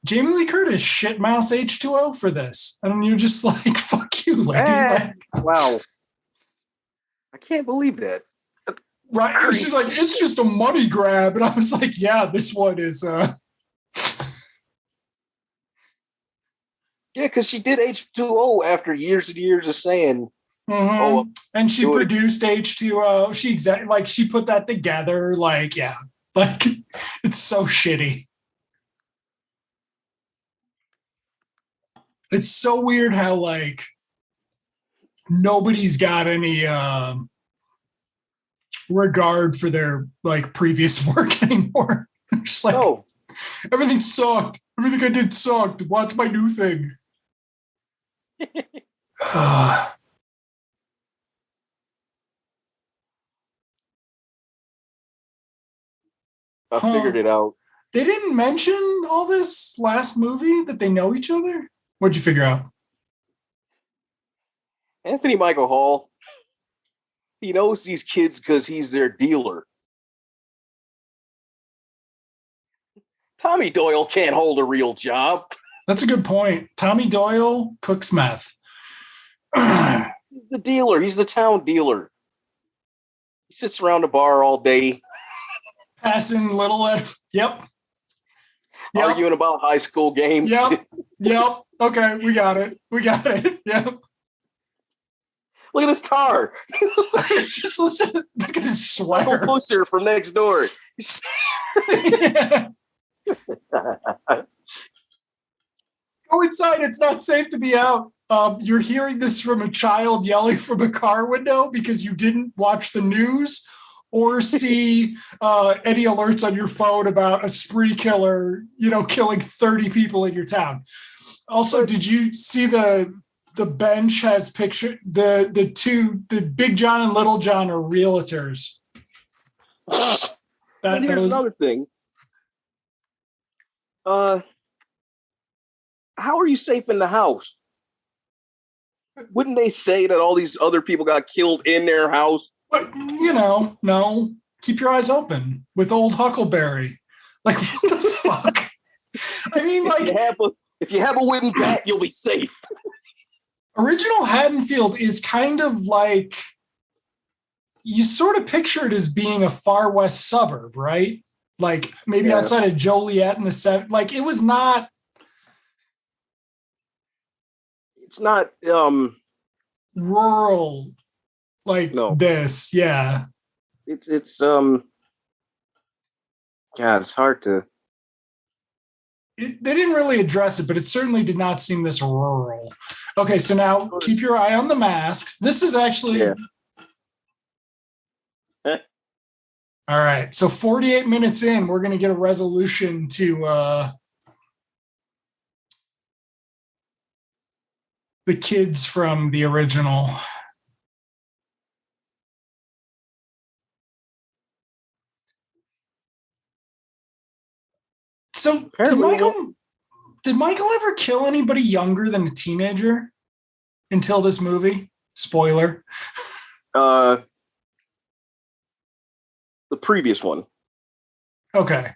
Jamie Lee Curtis shit mouse H2O for this. And you're just like, fuck you, lady. Wow. I can't believe that. Right. She's like, it's just a money grab. And I was like, yeah, this one is Yeah, because she did H2O after years and years of saying, and she produced H2O. She put that together. Like, yeah. Like, it's so shitty. It's so weird how, like, nobody's got any regard for their, like, previous work anymore. Just like, everything sucked. Everything I did sucked. Watch my new thing. I figured it out. They didn't mention all this last movie that they know each other? What'd you figure out? Anthony Michael Hall, he knows these kids because he's their dealer. Tommy Doyle can't hold a real job. That's a good point. Tommy Doyle cooks meth. He's the dealer. He's the town dealer. He sits around a bar all day. Passing little Ed. Yep. Arguing about high school games. Yep. Okay, we got it. Yep. Look at his car. Just listen. Look at his sweater. Poster from next door. Go inside. It's not safe to be out. You're hearing this from a child yelling from a car window because you didn't watch the news or see any alerts on your phone about a spree killer, killing 30 people in your town. Also, did you see the bench has picture the Big John and Little John are realtors. Here's another thing. How are you safe in the house? Wouldn't they say that all these other people got killed in their house? But, no. Keep your eyes open with old Huckleberry. Like, what the fuck? I mean, like... If you have a wooden bat, you'll be safe. Original Haddonfield is kind of like... You sort of picture it as being a far west suburb, right? Like, maybe outside of Joliet in the 70s. Like, it was not... It's not... rural... Like this, yeah. it's God, it's hard to. They didn't really address it, but it certainly did not seem this rural. Okay, so now keep your eye on the masks. This is actually. Yeah. All right, so 48 minutes in, we're going to get a resolution to the kids from the original. So did Michael ever kill anybody younger than a teenager until this movie? Spoiler. The previous one. Okay.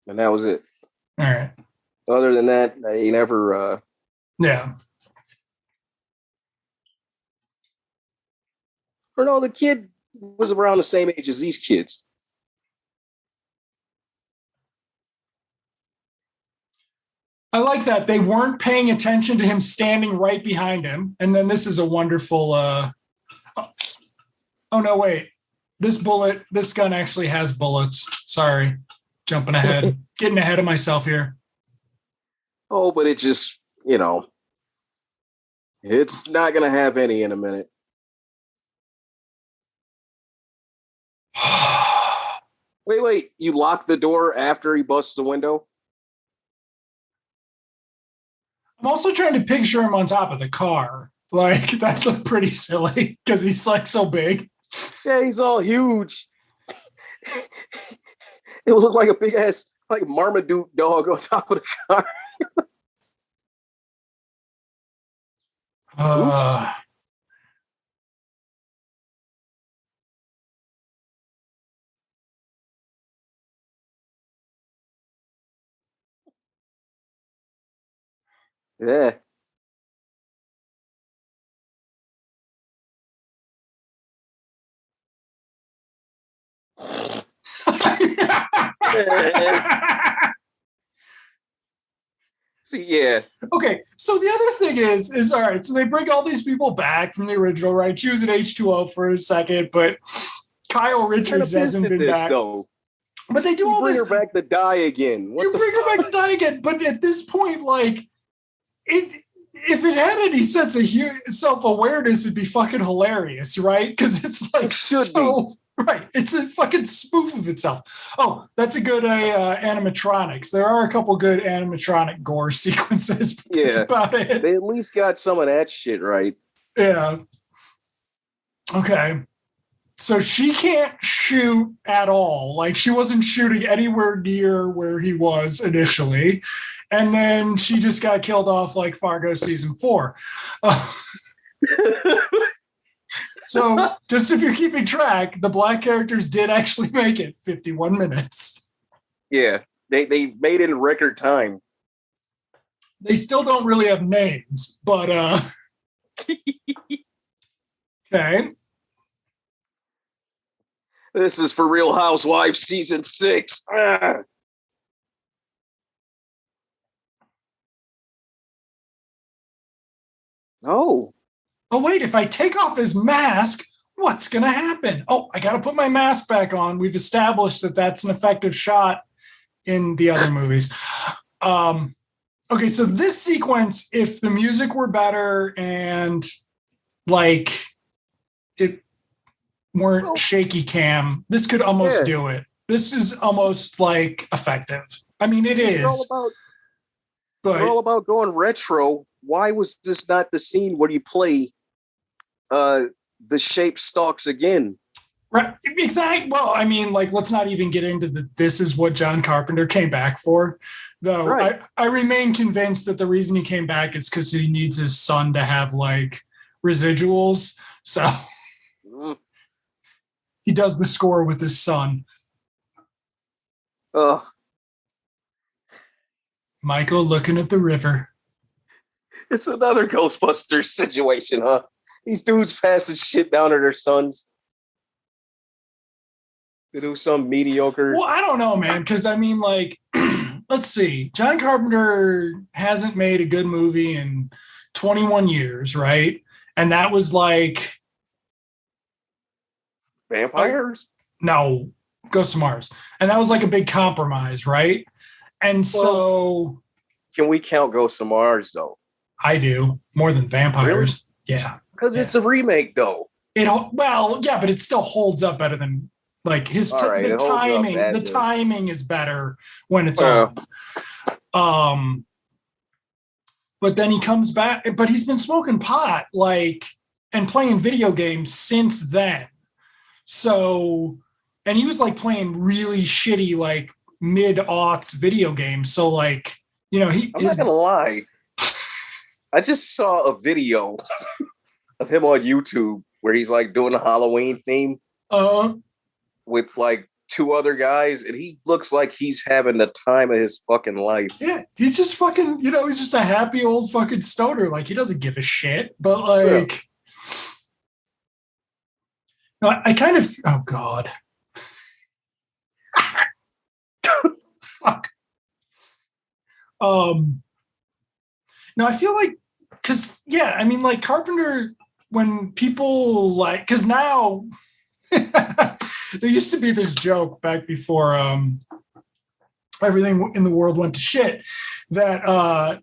And that was it. All right. Other than that, he never. Yeah. Or no, the kid was around the same age as these kids. I like that. They weren't paying attention to him standing right behind him. And then this is a wonderful. Oh, no, wait. This gun actually has bullets. Sorry. Jumping ahead. Getting ahead of myself here. Oh, but it just, it's not going to have any in a minute. Wait. You lock the door after he busts the window? I'm also trying to picture him on top of the car. Like, that looked pretty silly because he's like so big. Yeah, he's all huge. It would look like a big ass, like Marmaduke dog on top of the car. Yeah. See, yeah. Okay, so the other thing is all right, so they bring all these people back from the original, right? She was an H2O for a second, but Kyle Richards hasn't been back. Though. But they do all this. Bring her back to die again. You bring her back to die again, but at this point, like, if it had any sense of self-awareness, it'd be fucking hilarious, right? Because it's like right. It's a fucking spoof of itself. Oh, that's a good animatronics. There are a couple good animatronic gore sequences, but that's about it. They at least got some of that shit right. Yeah. Okay. So she can't shoot at all. Like, she wasn't shooting anywhere near where he was initially. And then she just got killed off like Fargo season 4. So just if you're keeping track, the black characters did actually make it 51 minutes. Yeah, they made it in record time. They still don't really have names, but okay. This is for Real Housewives season 6. Oh, wait, if I take off his mask, what's going to happen? Oh, I got to put my mask back on. We've established that that's an effective shot in the other movies. Okay, so this sequence, if the music were better and like it weren't shaky cam, this could almost do it. This is almost like effective. I mean, it's all about going retro. Why was this not the scene where you play the shape stalks again? Right, exactly. Well, I mean, like, let's not even get into this is what John Carpenter came back for. Though right. I remain convinced that the reason he came back is because he needs his son to have like residuals. So he does the score with his son. Michael looking at the river. It's another Ghostbusters situation, huh? These dudes passing shit down to their sons to do some mediocre. Well, I don't know, man, because I mean, like, let's see. John Carpenter hasn't made a good movie in 21 years, right? And that was like Vampires? No, Ghost of Mars. And that was like a big compromise, right? And so... Can we count Ghost of Mars, though? I do. More than vampires. Really? Yeah. Because it's a remake, though. Well, yeah, but it still holds up better than like the timing. The timing is better when it's on. But then he comes back, but he's been smoking pot and playing video games since then. So, and he was like playing really shitty like mid-aughts video games. So like, I'm not gonna lie. I just saw a video of him on YouTube where he's like doing a Halloween theme with like two other guys, and he looks like he's having the time of his fucking life. Yeah, he's just fucking, he's just a happy old fucking stoner. Like, he doesn't give a shit. But like, no, I kind of, oh God. Fuck. No, I feel like, because, yeah, I mean, like, Carpenter, when people like, because now, there used to be this joke back before everything in the world went to shit, that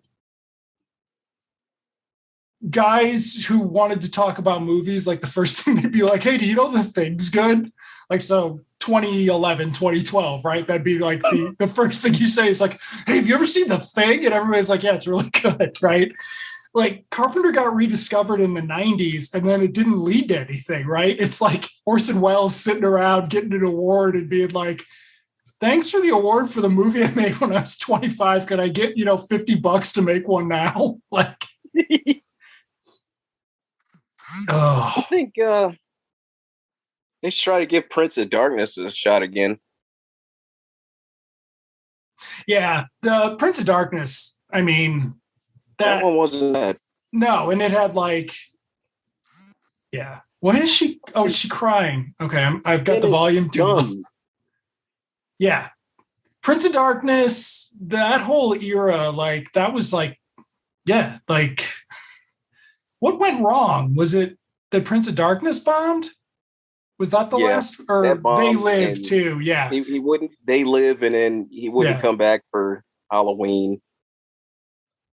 guys who wanted to talk about movies, like, the first thing they'd be like, hey, do you know The Thing's good? Like, so 2011, 2012, right? That'd be like the first thing you say is like, hey, have you ever seen The Thing? And everybody's like, yeah, it's really good, right? Like, Carpenter got rediscovered in the 90s, and then it didn't lead to anything, right? It's like Orson Welles sitting around getting an award and being like, thanks for the award for the movie I made when I was 25. Could I get, $50 to make one now? Like, I think they should try to give Prince of Darkness a shot again. Yeah, the Prince of Darkness, I mean... That one wasn't bad. No, and it had like, yeah. Why is she? Oh, is she crying? Okay, I've got the volume too low. Yeah, Prince of Darkness. That whole era, like that was like, yeah, like, what went wrong? Was it that Prince of Darkness bombed? Was that the last? Or They Live too? Yeah, he wouldn't. They Live, and then he wouldn't come back for Halloween.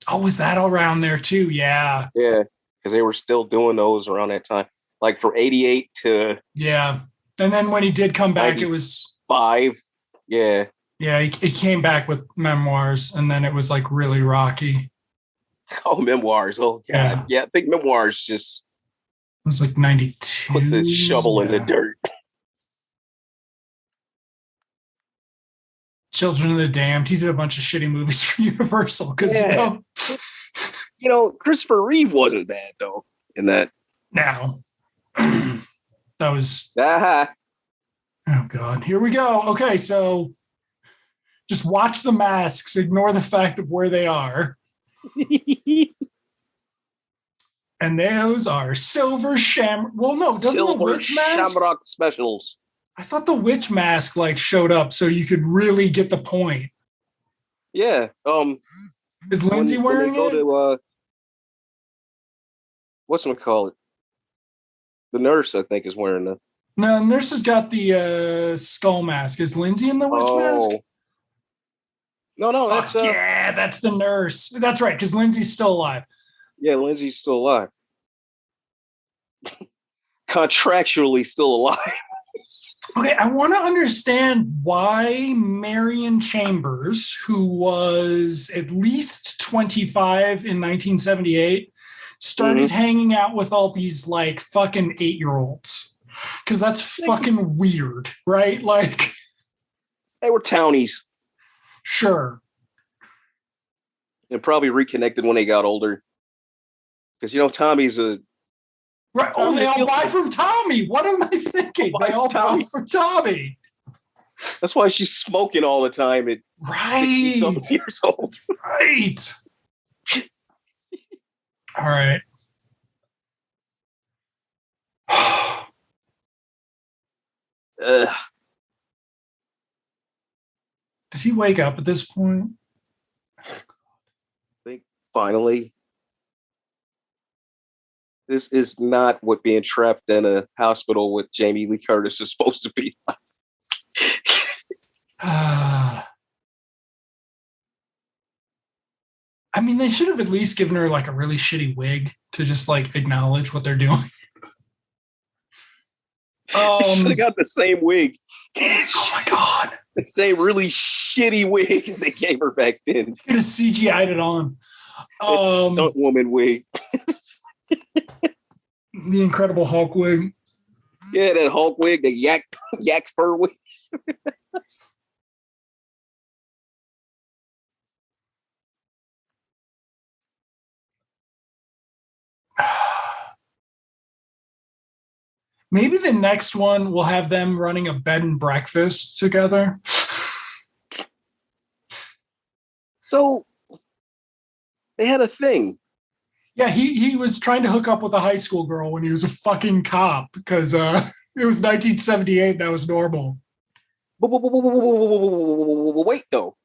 Oh, was that around there too? Yeah. Yeah, because they were still doing those around that time. Like from 88 to... Yeah. And then when he did come back, it was... 5. Yeah. Yeah, he came back with Memoirs, and then it was like really rocky. Oh, Memoirs. Oh, God. Yeah, I think Memoirs just... It was like 92. Put the shovel in the dirt. Children of the Damned. He did a bunch of shitty movies for Universal because Christopher Reeve wasn't bad though in that. Now, that was. Oh God! Here we go. Okay, so just watch the masks. Ignore the fact of where they are. And those are Silver Shamrock. Well, no, doesn't Silver the Witch Mask? Shamrock Specials. I thought the Witch Mask like showed up so you could really get the point. Yeah. Is Lindsay wearing it? To, whatchamacallit? The nurse, I think, is wearing it. No, the nurse has got the skull mask. Is Lindsay in the Witch Mask? No, that's that's the nurse. That's right, because Lindsay's still alive. Yeah, Lindsay's still alive. Contractually still alive. Okay, I want to understand why Marion Chambers, who was at least 25 in 1978, started hanging out with all these like fucking 8-year-olds. Because that's fucking weird, right? Like, they were townies. Sure. And probably reconnected when they got older. Because, Tommy's a... Right. Oh, they all buy from Tommy. What am I thinking? They all buy from Tommy. That's why she's smoking all the time at 60-something years old. Right. All right. Does he wake up at this point? I think finally. this is not what being trapped in a hospital with Jamie Lee Curtis is supposed to be like. I mean, they should have at least given her like a really shitty wig to just like acknowledge what they're doing. They should have got the same wig. Oh my God. The same really shitty wig they gave her back then. Could have CGI'd it on. Stunt woman wig. The Incredible Hulk wig. Yeah, that Hulk wig, the yak fur wig. Maybe the next one will have them running a bed and breakfast together. So they had a thing. Yeah, he was trying to hook up with a high school girl when he was a fucking cop because it was 1978 and that was normal. Wait, though.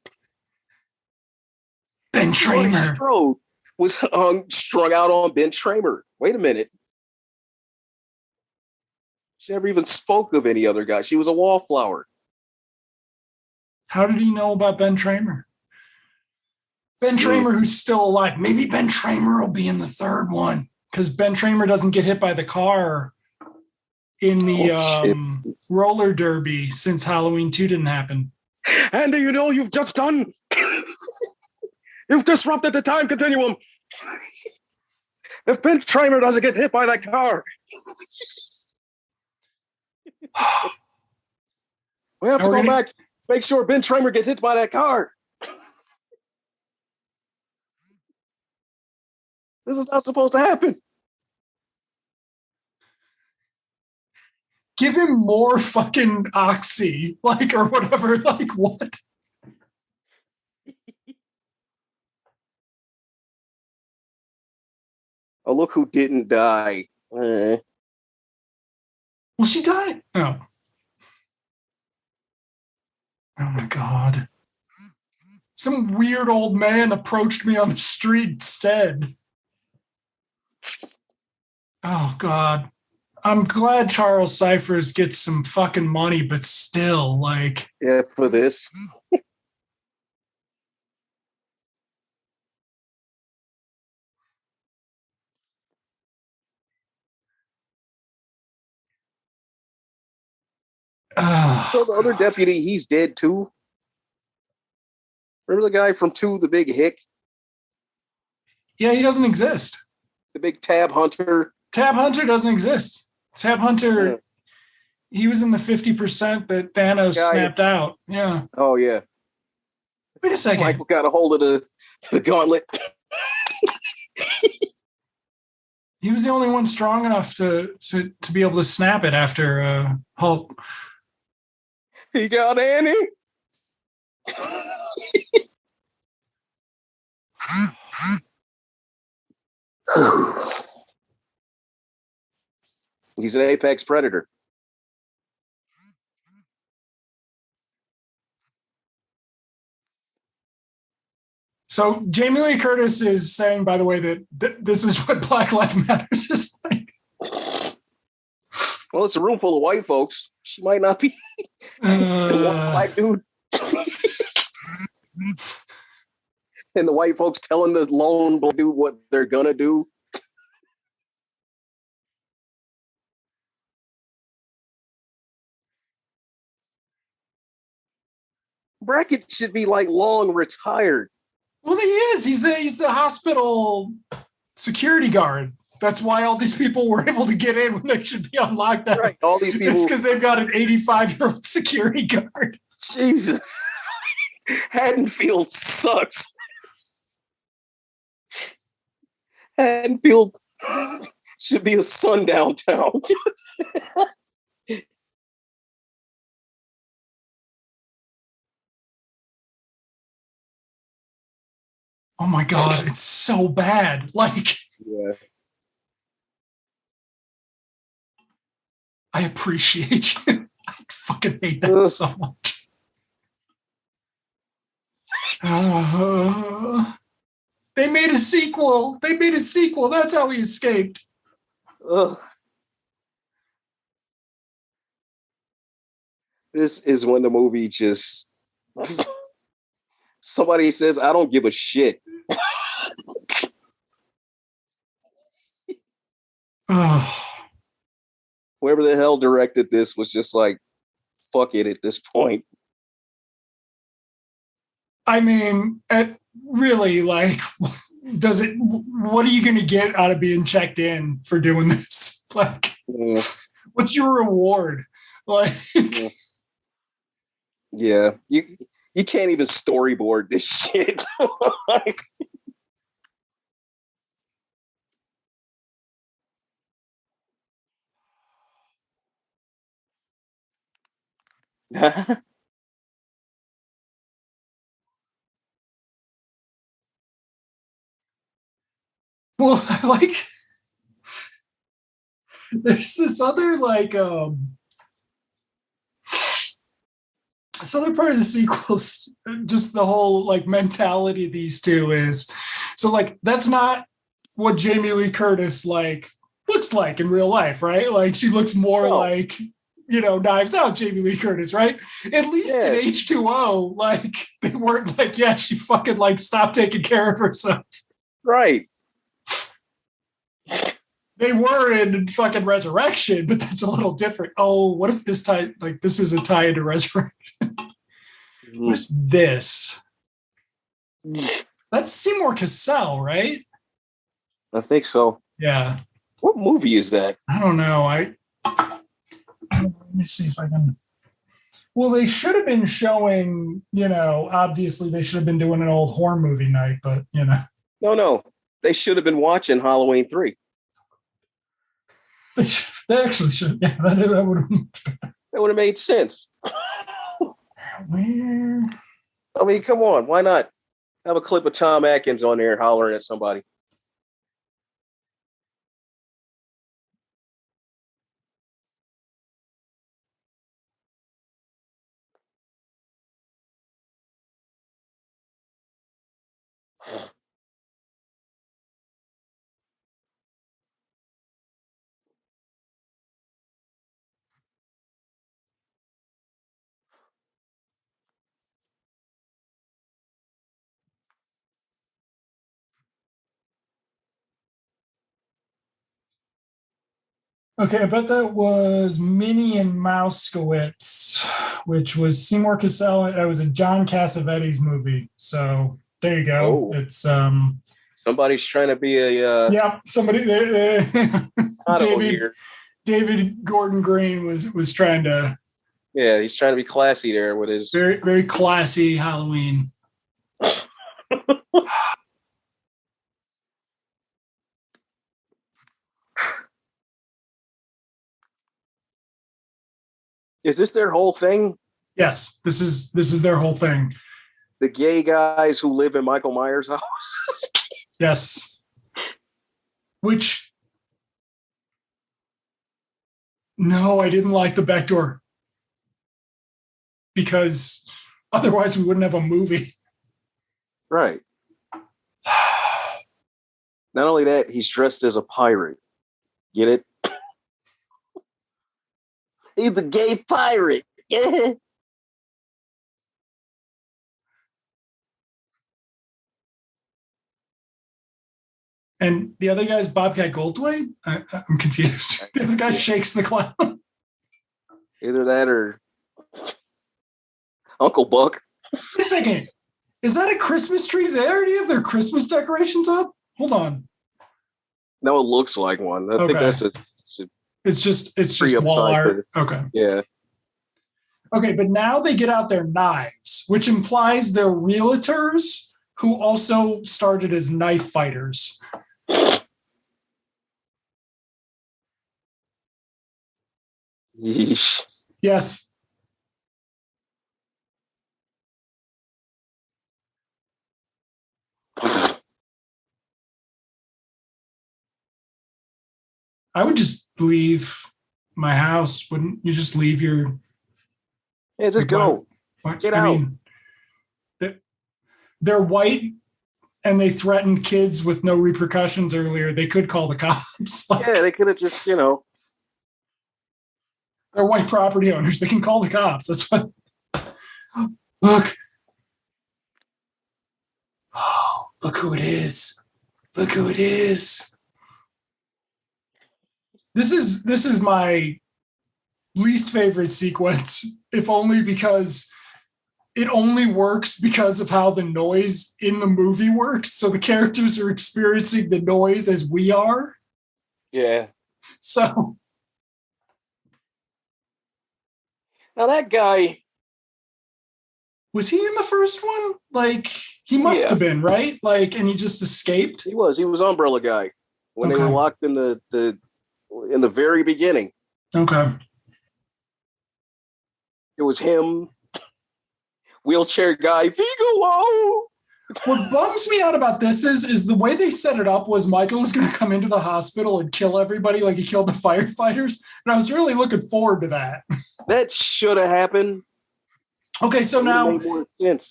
Ben Tramer was strung out on Ben Tramer. Wait a minute. She never even spoke of any other guy. She was a wallflower. How did he know about Ben Tramer? Ben Tramer, who's still alive. Maybe Ben Tramer will be in the third one because Ben Tramer doesn't get hit by the car in the roller derby since Halloween 2 didn't happen. And you know you've just done? You've disrupted the time continuum. If Ben Tramer doesn't get hit by that car, we have to go back, make sure Ben Tramer gets hit by that car. This is not supposed to happen. Give him more fucking oxy, like, or whatever. Like, what? Oh, look who didn't die. Well, she died. Oh. Oh my God. Some weird old man approached me on the street instead. Oh God. I'm glad Charles Cyphers gets some fucking money, but still, like. Yeah, for this. So the other deputy, he's dead too. Remember the guy from 2, the big hick? Yeah, he doesn't exist. The big Tab Hunter. Tab Hunter doesn't exist. Tab Hunter, he was in the 50% that Thanos snapped out. Yeah. Oh, yeah. Wait a second. Michael got a hold of the gauntlet. He was the only one strong enough to be able to snap it after Hulk. He got Annie. He's an apex predator. So Jamie Lee Curtis is saying, by the way, that this is what Black Lives Matter is like. Well, it's a room full of white folks. She might not be one black dude. And the white folks telling the lone black dude what they're gonna do. Brackett should be like long retired. Well, he is. He's the hospital security guard. That's why all these people were able to get in when they should be on lockdown. Right. All these people. It's because they've got an 85-year-old security guard. Jesus. Haddonfield sucks. Haddonfield should be a sundown town. Oh my God, it's so bad. Like, yeah. I appreciate you. I fucking hate that so much. They made a sequel. That's how he escaped. Ugh. This is when the movie just somebody says, "I don't give a shit." Whoever the hell directed this was just like, fuck it at this point. I mean, really, like, what are you going to get out of being checked in for doing this? Like, what's your reward? Like, yeah, you can't even storyboard this shit. Like, well, like, there's this other, like, this other part of the sequels, just the whole, like, mentality of these two is, so, like, that's not what Jamie Lee Curtis, like, looks like in real life, right? Like, she looks more like, you know, Knives Out Jamie Lee Curtis, right? At least in H2O, like, they weren't like, yeah, she fucking, like, stopped taking care of herself. Right. They were in fucking Resurrection, but that's a little different. Oh, what if this tie, like, this is a tie into Resurrection? What is this? That's Seymour Cassell, right? I think so. Yeah. What movie is that? I don't know. Let me see if I can. Well, they should have been showing, you know, obviously they should have been doing an old horror movie night, but, you know. No. They should have been watching Halloween 3. They actually should. Yeah, that would have made sense. Where? I mean, come on. Why not have a clip of Tom Atkins on there hollering at somebody? Okay, I bet that was Minnie and Mousekewitz, which was Seymour Cassell. It was a John Cassavetes movie. So there you go. Oh. It's somebody's trying to be a yeah, somebody David Gordon Green was trying to. Yeah, he's trying to be classy there with his very, very classy Halloween. Is this their whole thing? Yes, this is their whole thing. The gay guys who live in Michael Myers' house. Yes. Which, no, I didn't like the back door. Because otherwise we wouldn't have a movie. Right. Not only that, he's dressed as a pirate. Get it? He's the gay pirate. Yeah. And the other guy's Bobcat Goldthwait? I'm confused. The other guy shakes the clown. Either that or Uncle Buck. Wait a second. Is that a Christmas tree there? Do you have their Christmas decorations up? Hold on. No, it looks like one. I think that's it's just wall art. Okay. Yeah. Okay, but now they get out their knives, which implies they're realtors who also started as knife fighters. Yeesh. Yes. I would just leave my house. Wouldn't you just leave your... Yeah, just go. Get out. Mean, they're white and they threatened kids with no repercussions earlier, they could call the cops. Like, yeah, they could have just, they're white property owners. They can call the cops. That's what. Look. Oh, look who it is. Look who it is. This is my least favorite sequence, if only because it only works because of how the noise in the movie works. So the characters are experiencing the noise as we are. Yeah. So. Now that guy. Was he in the first one? Like, he must have been, right? Like, and he just escaped? He was Umbrella Guy when they were locked in the very beginning. Okay. It was him. Wheelchair guy, Vigalo. What bums me out about this is the way they set it up was Michael was going to come into the hospital and kill everybody like he killed the firefighters. And I was really looking forward to that. That should have happened. Okay, so now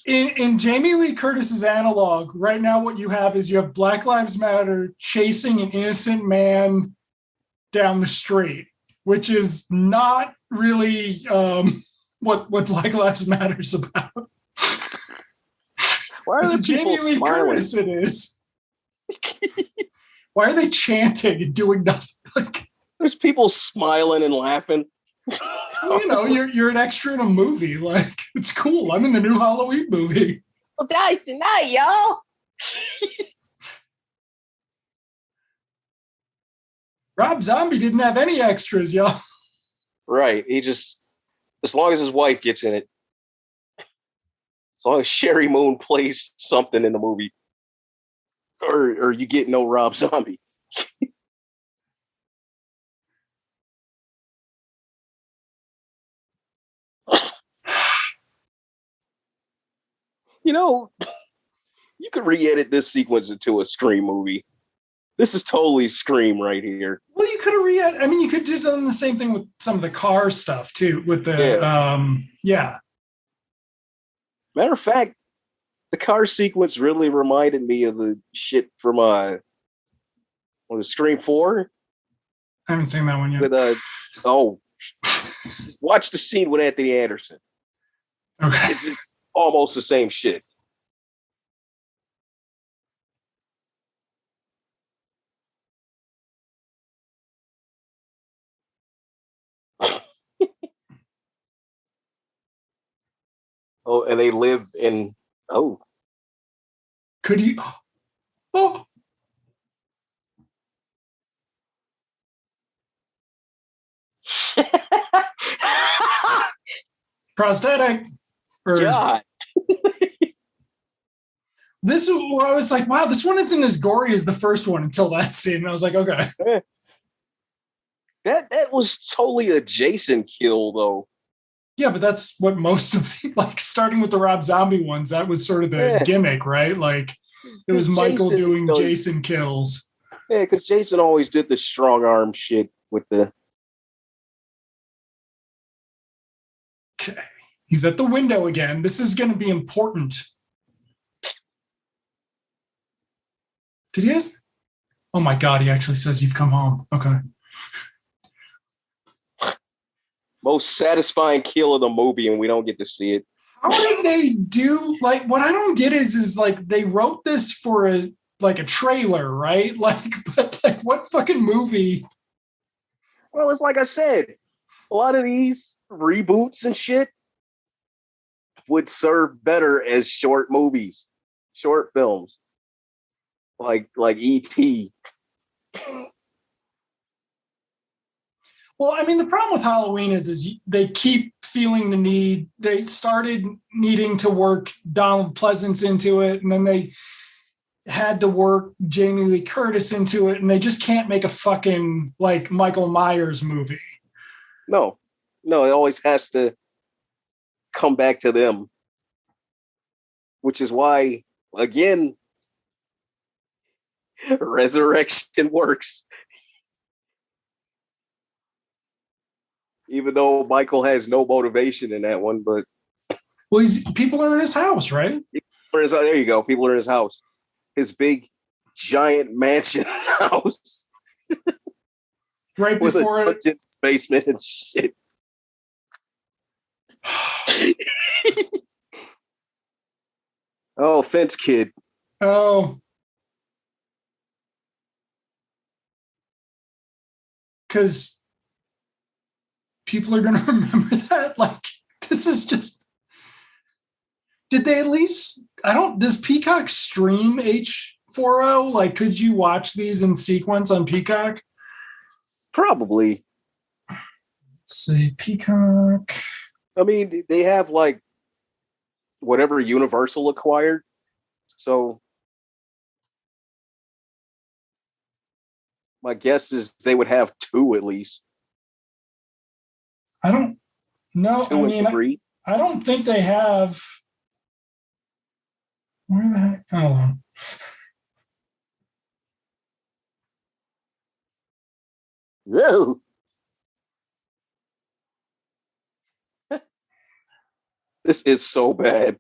in Jamie Lee Curtis's analog, right now what you have is you have Black Lives Matter chasing an innocent man down the street, which is not really what Black Lives Matter is about. Why are it's Jamie Lee Curtis it is. Why are they chanting and doing nothing? Like, there's people smiling and laughing. You're an extra in a movie. Like, it's cool. I'm in the new Halloween movie. Well, guys, tonight, y'all. Rob Zombie didn't have any extras, y'all. Right. He just, as long as his wife gets in it, as long as Sherry Moon plays something in the movie, or you get no Rob Zombie. You could re-edit this sequence into a Scream movie. This is totally Scream right here. Well, you could have re-edited. I mean, you could have done the same thing with some of the car stuff too. With the Matter of fact, the car sequence really reminded me of the shit from Scream 4. I haven't seen that one yet. With watch the scene with Anthony Anderson. Okay, it's just almost the same shit. Oh, and they live in. Oh, could you? Oh, prosthetic. God. This I was like, wow, this one isn't as gory as the first one until that scene. And I was like, okay. That was totally a Jason kill, though. Yeah, but that's what most of the, starting with the Rob Zombie ones, that was sort of the gimmick, right? Like, it was Michael doing Jason kills. Yeah, because Jason always did the strong arm shit with the... Okay. He's at the window again. This is going to be important. Did he? Oh my God, he actually says you've come home. Okay. Most satisfying kill of the movie, and we don't get to see it. How did they do? Like, what I don't get is like they wrote this for a trailer, right? But what fucking movie? Well, it's like I said, a lot of these reboots and shit would serve better as short movies, short films, like E.T. Well, I mean, the problem with Halloween is they keep feeling the need. They started needing to work Donald Pleasance into it, and then they had to work Jamie Lee Curtis into it, and they just can't make a fucking Michael Myers movie. No, it always has to come back to them, which is why, again, Resurrection works. Even though Michael has no motivation in that one, but people are in his house, right? There you go. People are in his house. his big giant mansion house. Right before with a dungeon basement and shit. Oh, Fence Kid. Oh. Because people are going to remember that. Like, this is just. Did they at least. Does Peacock stream H40? Like, could you watch these in sequence on Peacock? Probably. Let's see. Peacock. I mean, they have like whatever Universal acquired. So my guess is they would have 2 at least. I don't know. 2 and 3. I don't think they have. Where the heck? Hold on. Whoa. This is so bad.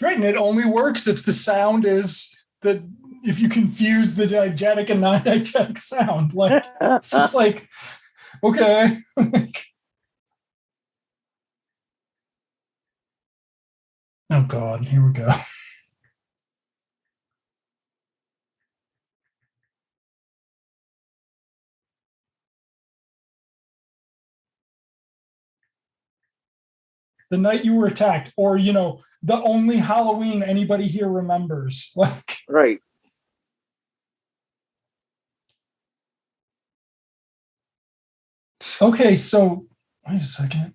Right, and it only works if the sound is if you confuse the diegetic and non-diegetic sound. Like, it's just like, okay. Oh God, here we go. The night you were attacked, or the only Halloween anybody here remembers. Like, right. Okay, so wait a second.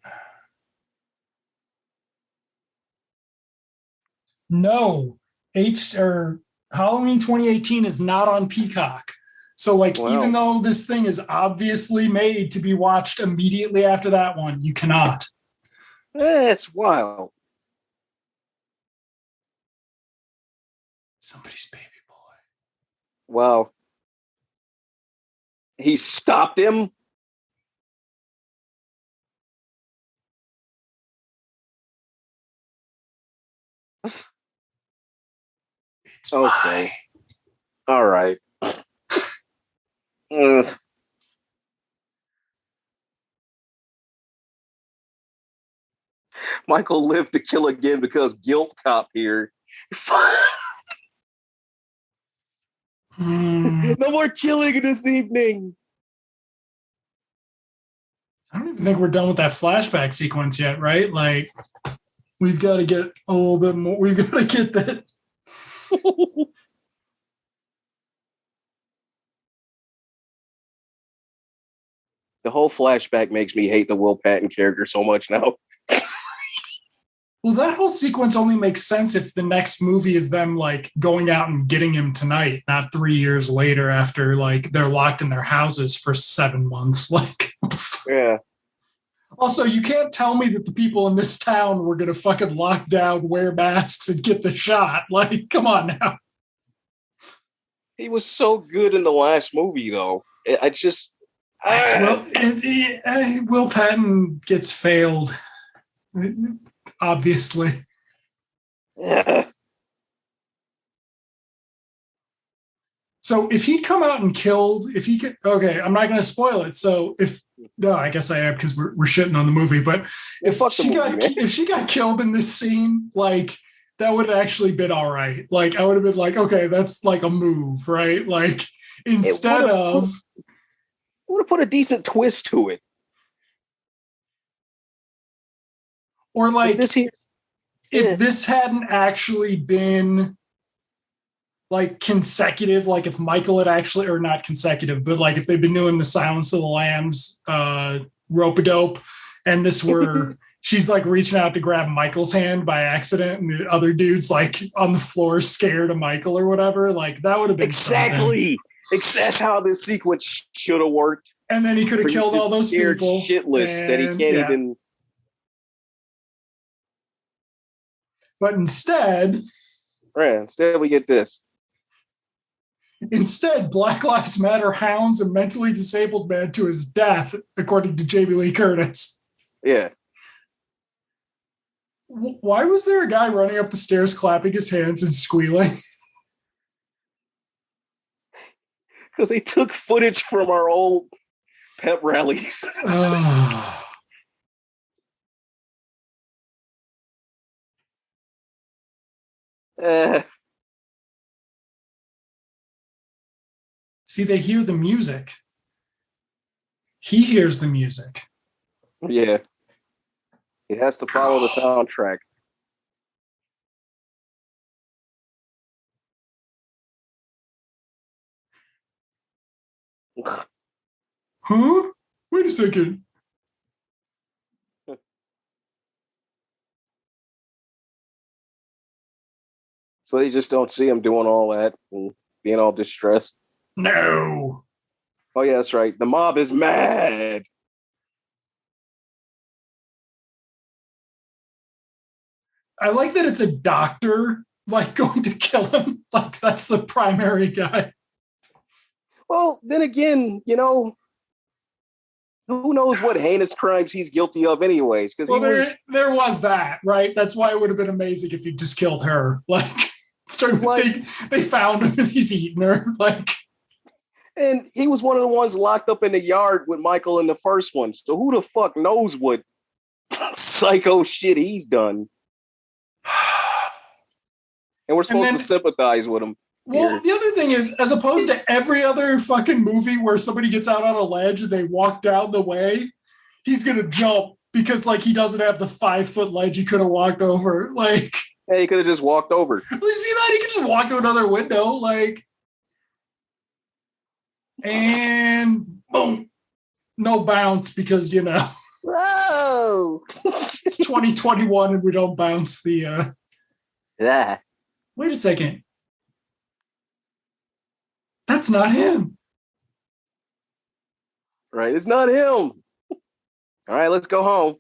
No, Halloween 2018 is not on Peacock. So, like, even though this thing is obviously made to be watched immediately after that one, you cannot. It's wild. Somebody's baby boy. Wow. He stopped him. It's okay. All right. Michael lived to kill again because guilt cop here. No more killing this evening. I don't even think we're done with that flashback sequence yet, right? Like, we've got to get a little bit more. We've got to get that. The whole flashback makes me hate the Will Patton character so much now. Well, that whole sequence only makes sense if the next movie is them like going out and getting him tonight, not 3 years later after like they're locked in their houses for 7 months. Like, yeah. Also, you can't tell me that the people in this town were going to fucking lock down, wear masks, and get the shot. Like, come on now. He was so good in the last movie, though. Will Patton gets failed. Obviously. Yeah. So if he'd come out and killed, okay, I'm not going to spoil it. So I guess I am because we're shitting on the movie. But if she got killed in this scene, like that would have actually been all right. Like I would have been like, okay, that's like a move, right? Like instead of, would have put a decent twist to it. Or like if this hadn't actually been like consecutive, like if Michael had actually, or not consecutive, but like if they've been doing the Silence of the Lambs, rope-a-dope, and this were, she's like reaching out to grab Michael's hand by accident, and the other dude's like on the floor scared of Michael or whatever, like that would have been exactly. That's how this sequence should have worked. And then he could have killed all those people. Shitless that he can't even. But instead we get this. Instead, Black Lives Matter hounds a mentally disabled man to his death, according to Jamie Lee Curtis. Yeah. Why was there a guy running up the stairs clapping his hands and squealing? Because they took footage from our old pep rallies. See, they hear the music. He hears the music. Yeah. It has to follow the soundtrack. Huh? Wait a second. So they just don't see him doing all that and being all distressed. No. Oh, yeah, that's right. The mob is mad. I like that it's a doctor, like, going to kill him. Like, that's the primary guy. Well, then again, you know, who knows what heinous crimes he's guilty of anyways? Because there was that, right? That's why it would have been amazing if you just killed her. Like, they found him and he's eating her. Like, and he was one of the ones locked up in the yard with Michael in the first one. So who the fuck knows what psycho shit he's done? And we're supposed to sympathize with him. Well, the other thing is, as opposed to every other fucking movie where somebody gets out on a ledge and they walk down the way, he's going to jump because, like, he doesn't have the 5-foot ledge he could have walked over. Like, hey, he could have just walked over. You see that? He could just walk to another window, like, and boom, no bounce because, you know, whoa, it's 2021 and we don't bounce the. Yeah. Wait a second. That's not him. Right, it's not him. All right, let's go home.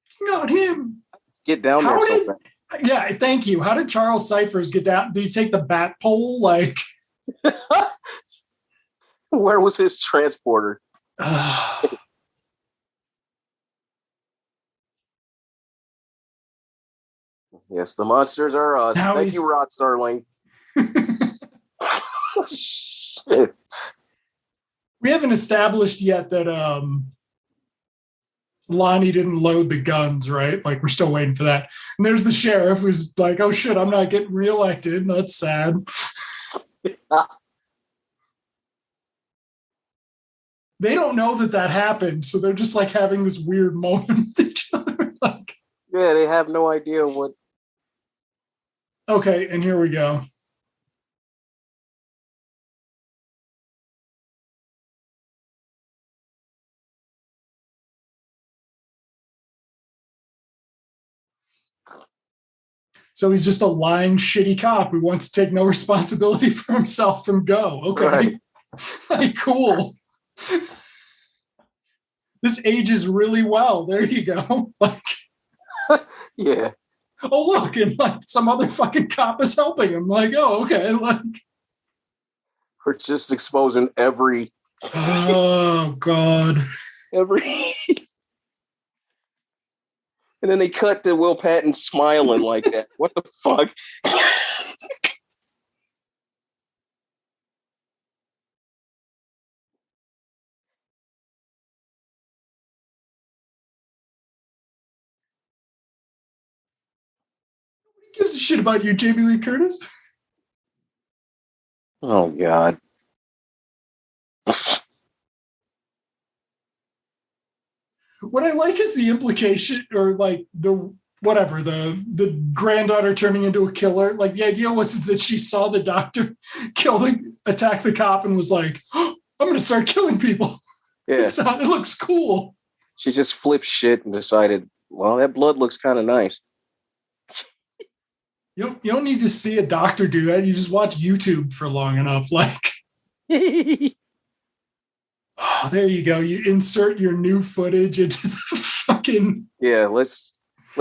It's not him. Get down there. Yeah, thank you. How did Charles Cyphers get down? Did he take the bat pole? Like, where was his transporter? Yes, the monsters are us. Thank you, Rod Sterling. Shit. We haven't established yet that Lonnie didn't load the guns, right? Like, we're still waiting for that. And there's the sheriff who's like, oh shit, I'm not getting reelected. That's sad. They don't know that happened, so they're just like having this weird moment with each other. Like, yeah, they have no idea what. Okay, and here we go. So he's just a lying, shitty cop who wants to take no responsibility for himself and go. Okay. Right. Like, cool. This ages really well. There you go. Like, yeah. Oh, look, and like some other fucking cop is helping him. Like, oh, okay. Like, we're just exposing every. Oh God. Every. And then they cut to Will Patton smiling like that. What the fuck? Nobody gives a shit about you, Jamie Lee Curtis. Oh God. What I like is the implication, or like the granddaughter turning into a killer. Like, the idea was that she saw the doctor attack the cop and was like, oh, I'm going to start killing people. Yeah. It looks cool. She just flipped shit and decided, well, that blood looks kind of nice. You don't need to see a doctor do that. You just watch YouTube for long enough. Like, oh, there you go. You insert your new footage into the fucking. Yeah, let's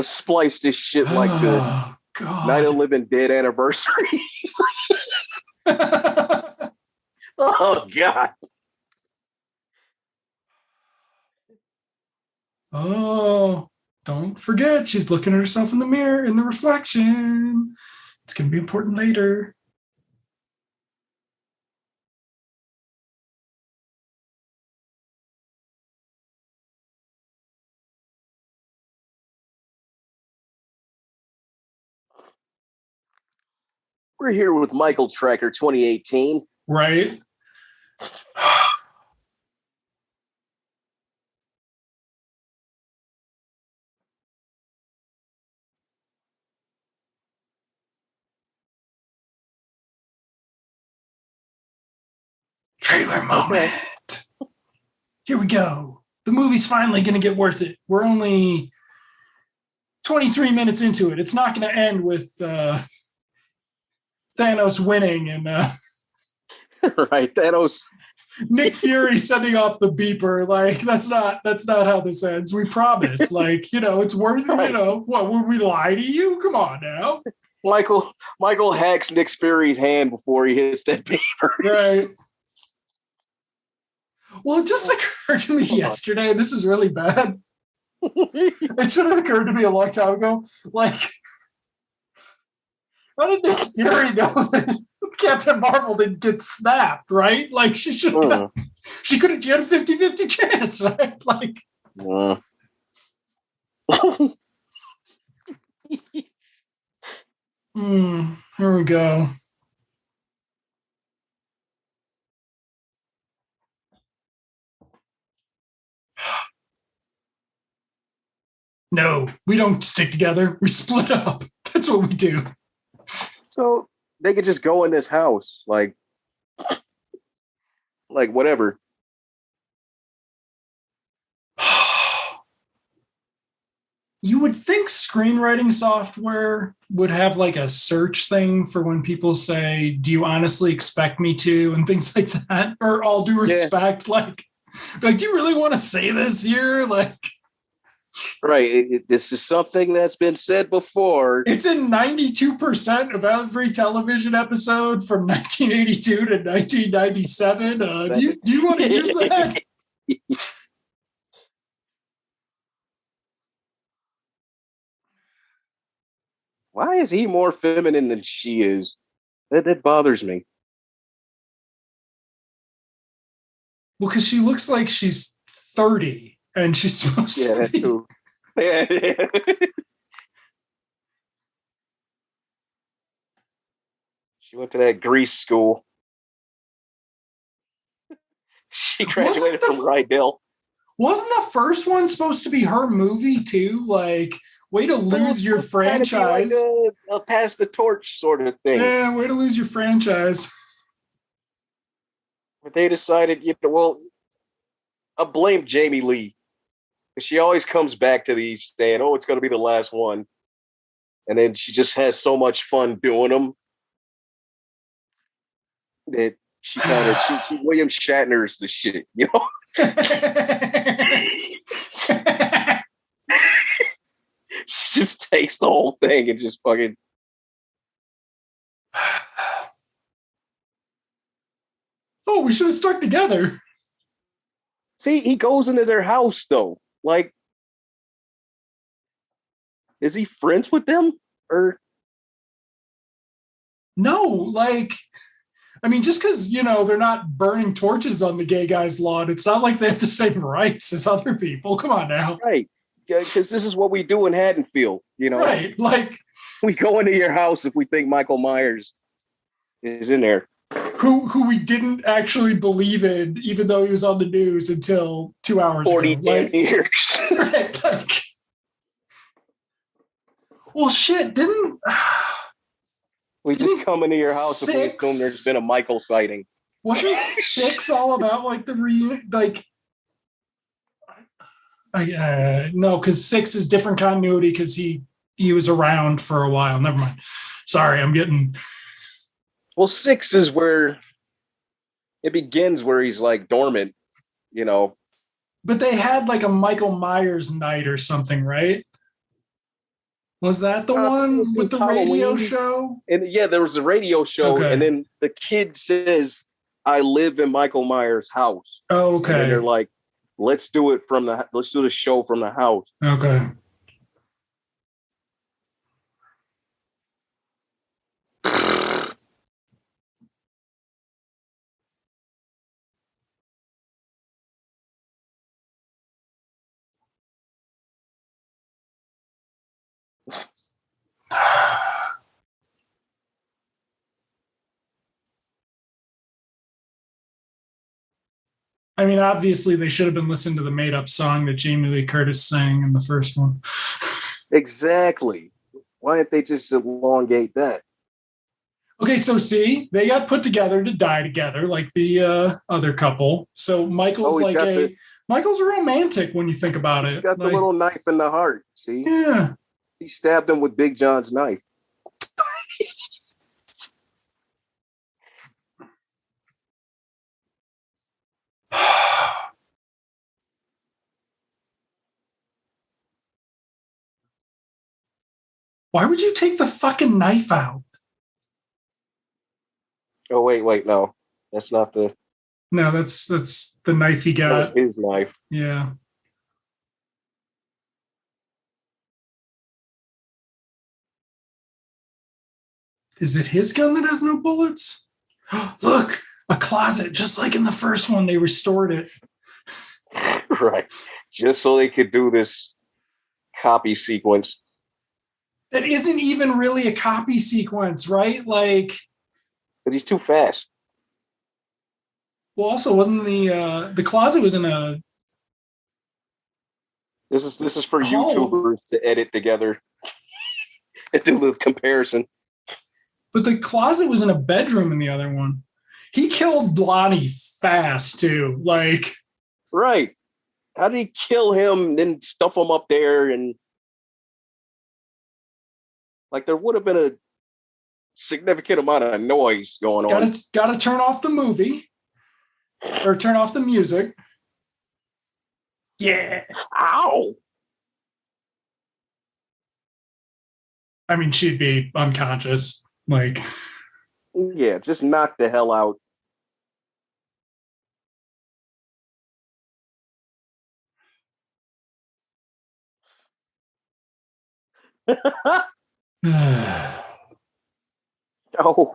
splice this shit like the Night of the Living Dead anniversary. Oh God. Oh, Don't forget, she's looking at herself in the mirror in the reflection. It's going to be important later. We're here with Michael Tracker 2018. Right. Trailer moment. Okay. Here we go. The movie's finally going to get worth it. We're only 23 minutes into it. It's not going to end with Thanos winning and right, Thanos. Nick Fury sending off the beeper. Like that's not how this ends. We promise. Like, it's worth it. Right. What, would we lie to you? Come on now. Michael hacks Nick Fury's hand before he hits that beeper. Right. Well, it just occurred to me yesterday, and this is really bad. It should have occurred to me a long time ago. Like, how did Nick Fury know that Captain Marvel didn't get snapped, right? Like, she should have, she had a 50-50 chance, right? Like, here we go. No, we don't stick together. We split up. That's what we do. So they could just go in this house, like whatever. You would think screenwriting software would have like a search thing for when people say, "Do you honestly expect me to?" and things like that, or all due respect, like, do you really want to say this here? Like. Right. This is something that's been said before. It's in 92% of every television episode from 1982 to 1997. Do you want to use that? Why is he more feminine than she is? That bothers me. Well, because she looks like she's 30. And she's supposed to be. Too. Yeah. She went to that Greece school. She graduated from Rydell. Wasn't the first one supposed to be her movie too? Like, way to lose your franchise. Like a pass the torch sort of thing. Yeah, way to lose your franchise. But they decided, I blame Jamie Lee. She always comes back to these saying, "Oh, it's going to be the last one," and then she just has so much fun doing them that she kind of she William Shatner's the shit, She just takes the whole thing and just fucking. Oh, we should have stuck together. See, he goes into their house though. Like, is he friends with them or? No, like, I mean, just because, they're not burning torches on the gay guy's lawn, it's not like they have the same rights as other people. Come on now. Right. Because this is what we do in Haddonfield, Right. Like, we go into your house if we think Michael Myers is in there. Who we didn't actually believe in, even though he was on the news until 2 hours 40 ago. 40 years. Right, like, well, shit, we just come into your house if we assume there's been a Michael sighting. Wasn't 6 all about like the no, because 6 is different continuity because he was around for a while. Never mind. Sorry, I'm getting. Well, 6 is where it begins, where he's like dormant, But they had like a Michael Myers night or something, right? Was that the one with the radio show? And yeah, there was a radio show, and then the kid says, "I live in Michael Myers' house." Oh, okay. And they're like, let's do the show from the house. Okay. I mean, obviously, they should have been listening to the made-up song that Jamie Lee Curtis sang in the first one. Exactly. Why didn't they just elongate that? Okay, so see, they got put together to die together, like the other couple. So Michael's Michael's a romantic when you think about it. He's got the little knife in the heart. See, yeah, he stabbed him with Big John's knife. Why would you take the fucking knife out? Oh, wait, no. That's not the... No, that's the knife he got. His knife. Yeah. Is it his gun that has no bullets? Look, a closet, just like in the first one, they restored it. Right. Just so they could do this copy sequence. That isn't even really a copy sequence, right? Like... But he's too fast. Well, also, wasn't the closet was in a... This is for YouTubers to edit together and do the comparison. But the closet was in a bedroom in the other one. He killed Lonnie fast, too. Like... Right. How did he kill him, then stuff him up there? And like, there would have been a significant amount of noise going on. Gotta turn off the movie. Or turn off the music. Yeah. Ow. I mean, she'd be unconscious. Like... Yeah, just knock the hell out. Oh.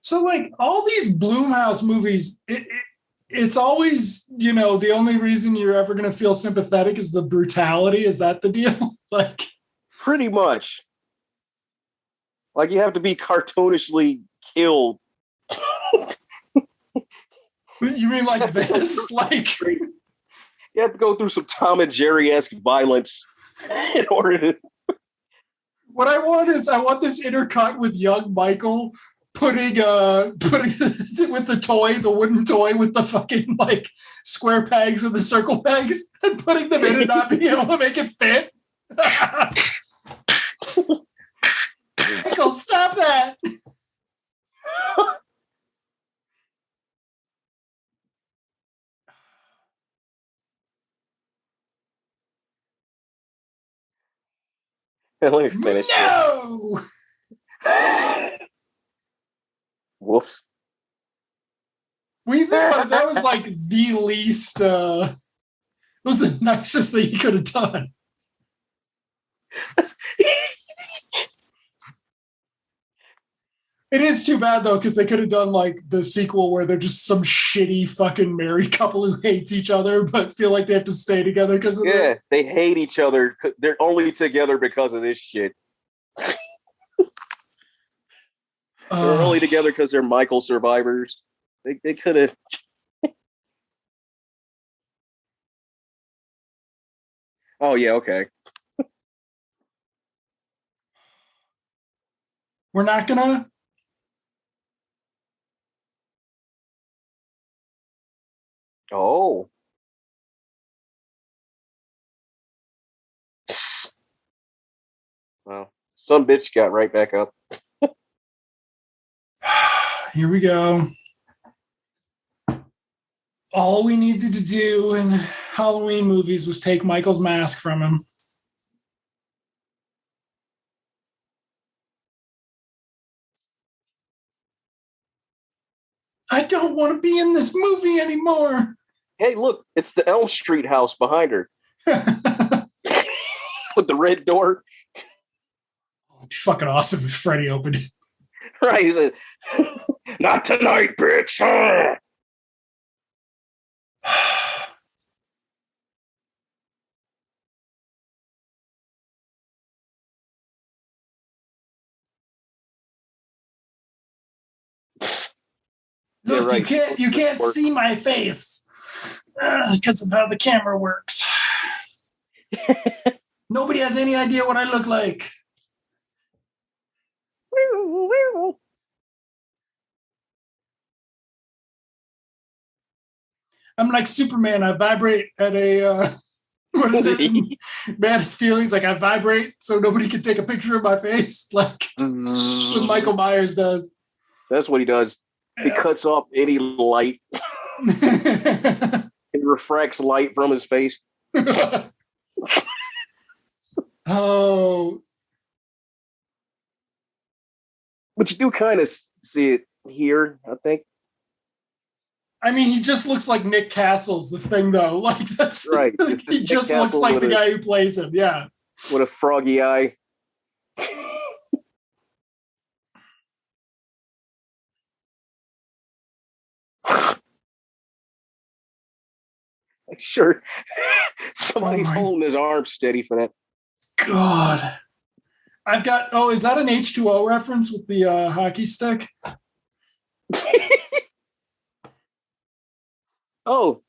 So, like, all these Blumhouse movies, it's always, you know, the only reason you're ever going to feel sympathetic is the brutality. Is that the deal? Like, pretty much. Like, you have to be cartoonishly killed. You mean like this? Like, you have to go through some Tom and Jerry-esque violence in order to... What I want this intercut with young Michael putting with the toy, the wooden toy with the fucking like square pegs and the circle pegs, and putting them in and not being able to make it fit. Michael, stop that. Let me finish. No. Whoops. When you think about it, that was like the least. It was the nicest thing he could have done. It is too bad though, because they could have done like the sequel where they're just some shitty fucking married couple who hates each other but feel like they have to stay together because of this. Yeah, they hate each other. They're only together because of this shit. They're only together because they're Michael survivors. They could have. Oh yeah, okay. We're not gonna. Oh. Well, some bitch got right back up. Here we go. All we needed to do in Halloween movies was take Michael's mask from him. I don't want to be in this movie anymore. Hey, look, it's the Elm Street house behind her. With the red door. It'd be fucking awesome if Freddy opened it. Right. He said, not tonight, bitch. Look, yeah, right. You can't see my face because of how the camera works. Nobody has any idea what I look like. I'm like Superman. I vibrate at a what is it? Man of Steel. He's like, I vibrate so nobody can take a picture of my face. Like that's what Michael Myers does. That's what he does. Yeah. He cuts off any light. He refracts light from his face. Oh. But you do kind of see it here, I think. I mean, he just looks like Nick Castle's the thing, though. Like that's right. He just looks like the guy who plays him. Yeah, with a froggy eye. Sure, somebody's holding his arm steady for that. God, I've got. Oh, is that an H2O reference with the hockey stick? Oh,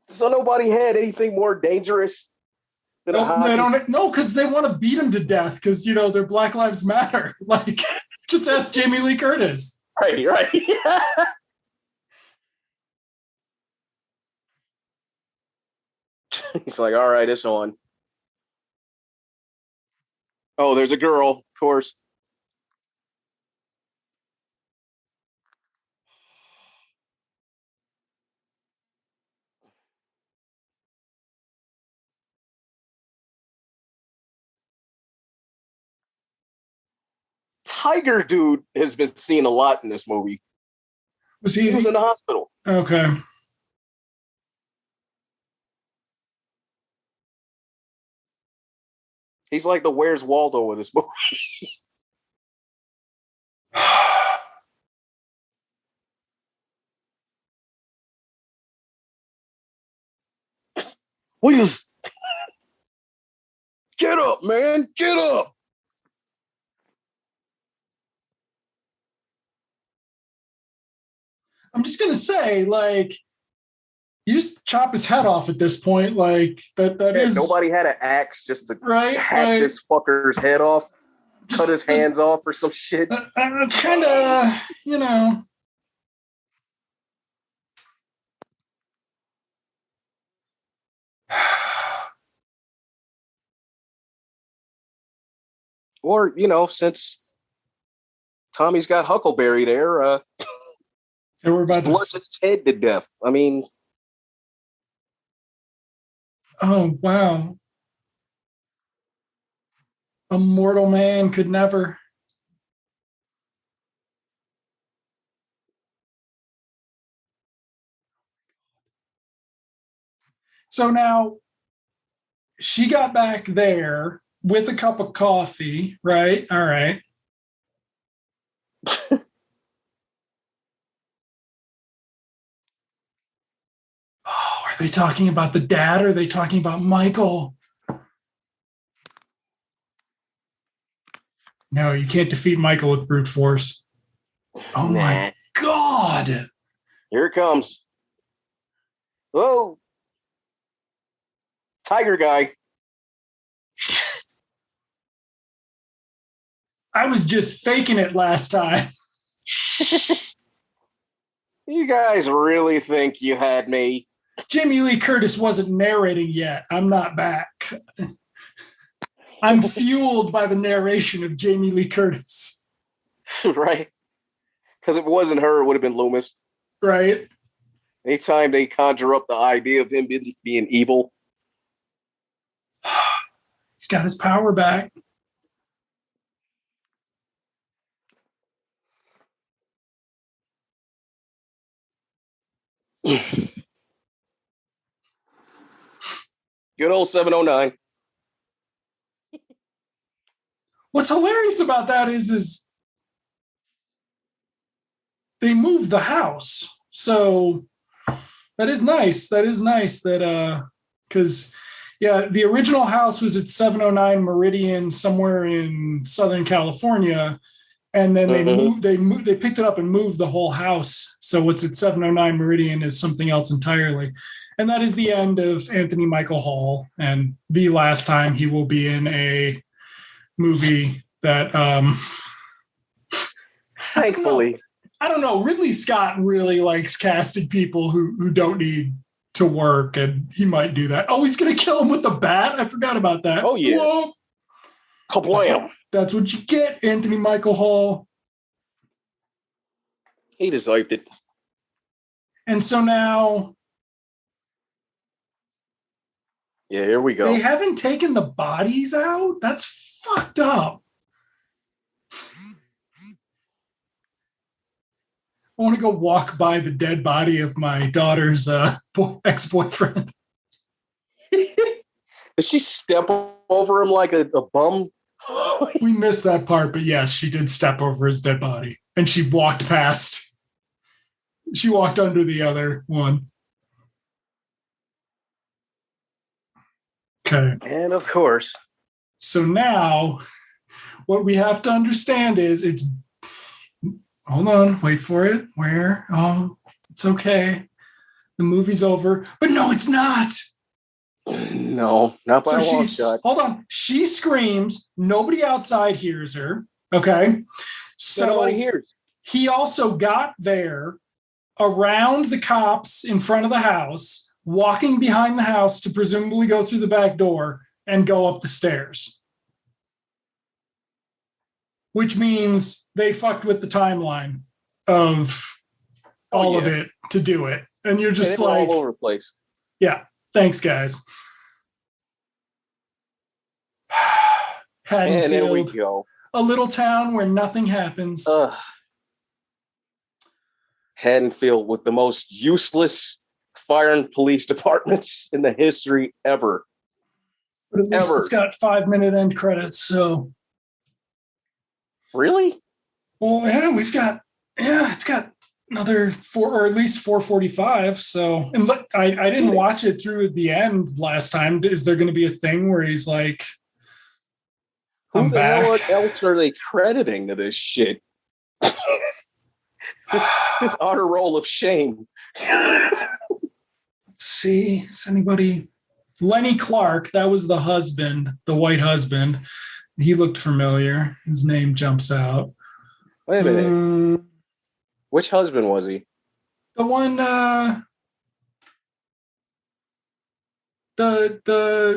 so nobody had anything more dangerous than a hockey stick? No, because they want to beat him to death because, you know, their Black Lives Matter. Like, just ask Jamie Lee Curtis. Right. He's like, all right, it's on. Oh, there's a girl, of course. Tiger dude has been seen a lot in this movie. He was in the hospital. Okay. He's like the Where's Waldo of this movie. What is? Get up, man! Get up! I'm just gonna say, like, you just chop his head off at this point. Like that is nobody had an axe just to hack this fucker's head off, cut his hands off or some shit. It's kind of, you know. Or, you know, since Tommy's got Huckleberry there, they were about to his head to death. I mean, oh wow, a mortal man could never. So now she got back there with a cup of coffee, right? All right. Oh, are they talking about the dad or are they talking about Michael? No, you can't defeat Michael with brute force. Oh my God. Here it comes. Whoa. Tiger guy. I was just faking it last time. You guys really think you had me? Jamie Lee Curtis wasn't narrating yet. I'm not back. I'm fueled by the narration of Jamie Lee Curtis. Right. Because if it wasn't her, it would have been Loomis. Right. Anytime they conjure up the idea of him being evil. He's got his power back. Good old 709. What's hilarious about that is they moved the house. So that is nice. That is nice that because yeah, the original house was at 709 Meridian somewhere in Southern California. And then they picked it up and moved the whole house. So what's at 709 Meridian is something else entirely. And that is the end of Anthony Michael Hall, and the last time he will be in a movie that thankfully. I don't know. Ridley Scott really likes casting people who don't need to work, and he might do that. Oh, he's gonna kill him with the bat? I forgot about that. Oh yeah. Whoa. Kablam. That's what you get, Anthony Michael Hall. He deserved it. And so now... Yeah, here we go. They haven't taken the bodies out? That's fucked up. I want to go walk by the dead body of my daughter's ex-boyfriend. Did she step over him like a bum? We missed that part, but yes, she did step over his dead body. And she walked past. She walked under the other one. Okay. And of course. So now, what we have to understand is it's... Hold on, wait for it. Where? Oh, it's okay. The movie's over. But no, it's not. No, not by a long shot. Hold on. She screams. Nobody outside hears her. Okay. So nobody hears. He also got there around the cops in front of the house, walking behind the house to presumably go through the back door and go up the stairs. Which means they fucked with the timeline of all of it to do it. And you're just like... all over the place. Yeah. Thanks, guys. Haddonfield, and there we go. A little town where nothing happens. Haddonfield with the most useless fire and police departments in the history ever. But at least it's got 5-minute end credits, so... Really? Well, yeah, it's got another 4, or at least 4:45. So, and look, I didn't watch it through the end last time. Is there going to be a thing where he's like, "I'm back"? What else are they crediting to this shit? this honor roll of shame. Let's see. Is anybody? Lenny Clark. That was the husband, the white husband. He looked familiar. His name jumps out. Wait a minute. Which husband was he? The one, the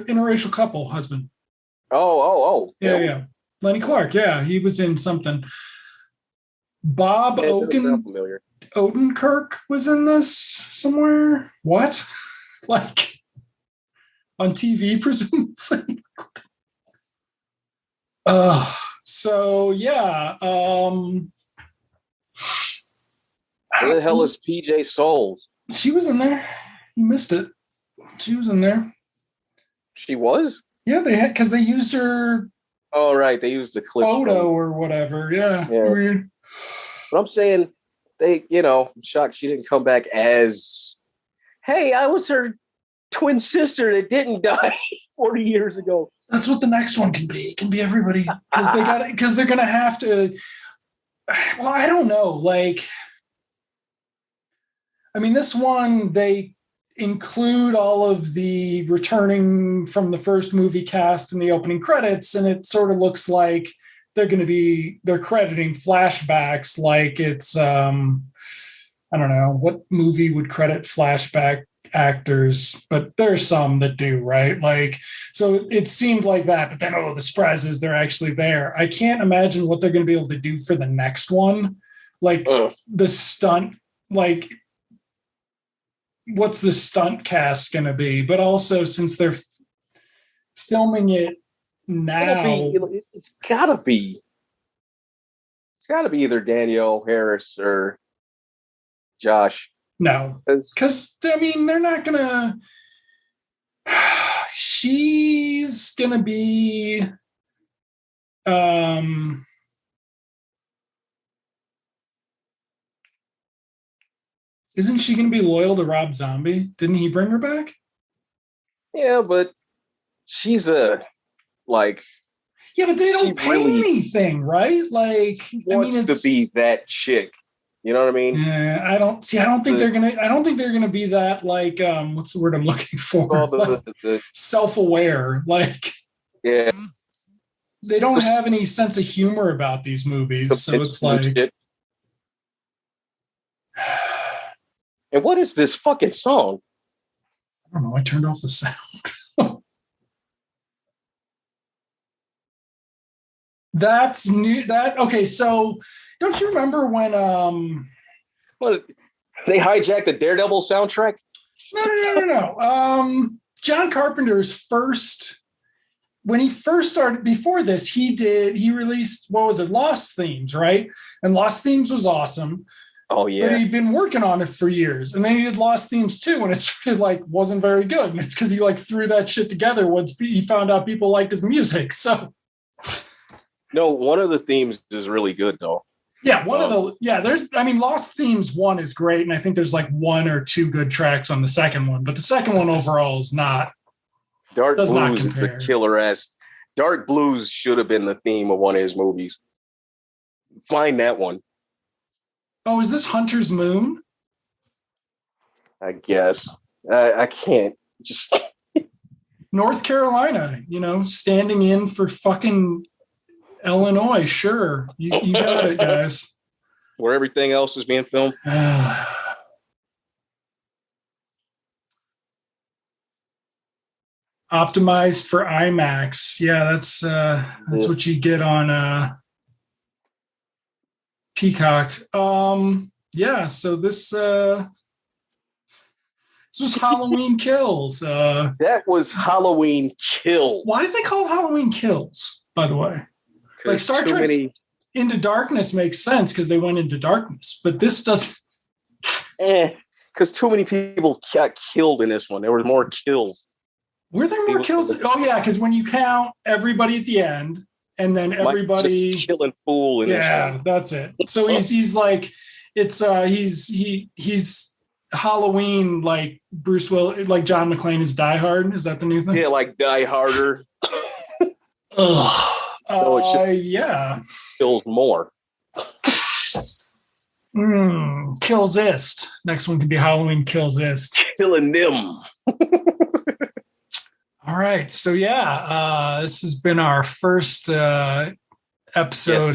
interracial couple husband. Oh. Yeah. Lenny Clark. Yeah, he was in something. Bob Odenkirk was in this somewhere. What? Like on TV, presumably. So yeah. Where the hell is PJ Souls? She was in there. You missed it. She was in there. She was? Yeah, they had, because they used her. Oh, right. They used the clip photo or whatever. Yeah. Weird. But I'm saying I'm shocked she didn't come back as, hey, I was her twin sister that didn't die 40 years ago. That's what the next one can be. It can be everybody, because they're gonna have to. Well, I don't know. Like, I mean, this one they include all of the returning from the first movie cast in the opening credits, and it sort of looks like they're crediting flashbacks. Like it's I don't know what movie would credit flashback actors, but there are some that do, right? Like, so it seemed like that, but then the surprise is they're actually there. I can't imagine what they're going to be able to do for the next one. Like the stunt, like what's the stunt cast going to be? But also, since they're filming it now, it's gotta be either Danielle Harris or Josh. No, because I mean they're not gonna. She's gonna be. Isn't she gonna be loyal to Rob Zombie? Didn't he bring her back? Yeah, but she's Yeah, but they don't pay anything, right? Like, wants to be that chick. You know what I mean? Yeah, I don't think they're gonna be that, like, what's the word I'm looking for? Like, self-aware. Like, yeah, they don't have any sense of humor about these movies. So it's like, shit. And what is this fucking song? I don't know. I turned off the sound. That's new. Okay. So, don't you remember when what, they hijacked the Daredevil soundtrack? No. John Carpenter's first, when he first started, before this, he released, what was it, Lost Themes, right? And Lost Themes was awesome. Oh yeah. But he'd been working on it for years. And then he did Lost Themes too, and it's like wasn't very good. And it's because he like threw that shit together once he found out people liked his music. So no, one of the themes is really good though. Yeah, Lost Themes 1 is great, and I think there's like 1 or 2 good tracks on the second one, but the second one overall is not. Dark Blues is the killer ass. Dark Blues should have been the theme of one of his movies. Find that one. Oh, is this Hunter's Moon? I guess. I can't. Just North Carolina, standing in for fucking Illinois. Sure. You got it, guys. Where everything else is being filmed. Optimized for IMAX. Yeah, that's what you get on Peacock. Yeah, so this was Halloween Kills. That was Halloween Kills. Why is it called Halloween Kills, by the way? Like Star Trek Into Darkness makes sense because they went into darkness, but this doesn't. Because too many people got killed in this one. There were more kills. Were there more kills? Oh yeah, because when you count everybody at the end, and then everybody just killing fool. Yeah, that's it. So he's like, it's he's Halloween, like Bruce Willis, like John McClane is Die Hard. Is that the new thing? Yeah, like Die Harder. Ugh. Yeah. Kills more. Kills Ist. Next one can be Halloween Kills Ist. Killing them. All right. So yeah, this has been our first episode. Yes,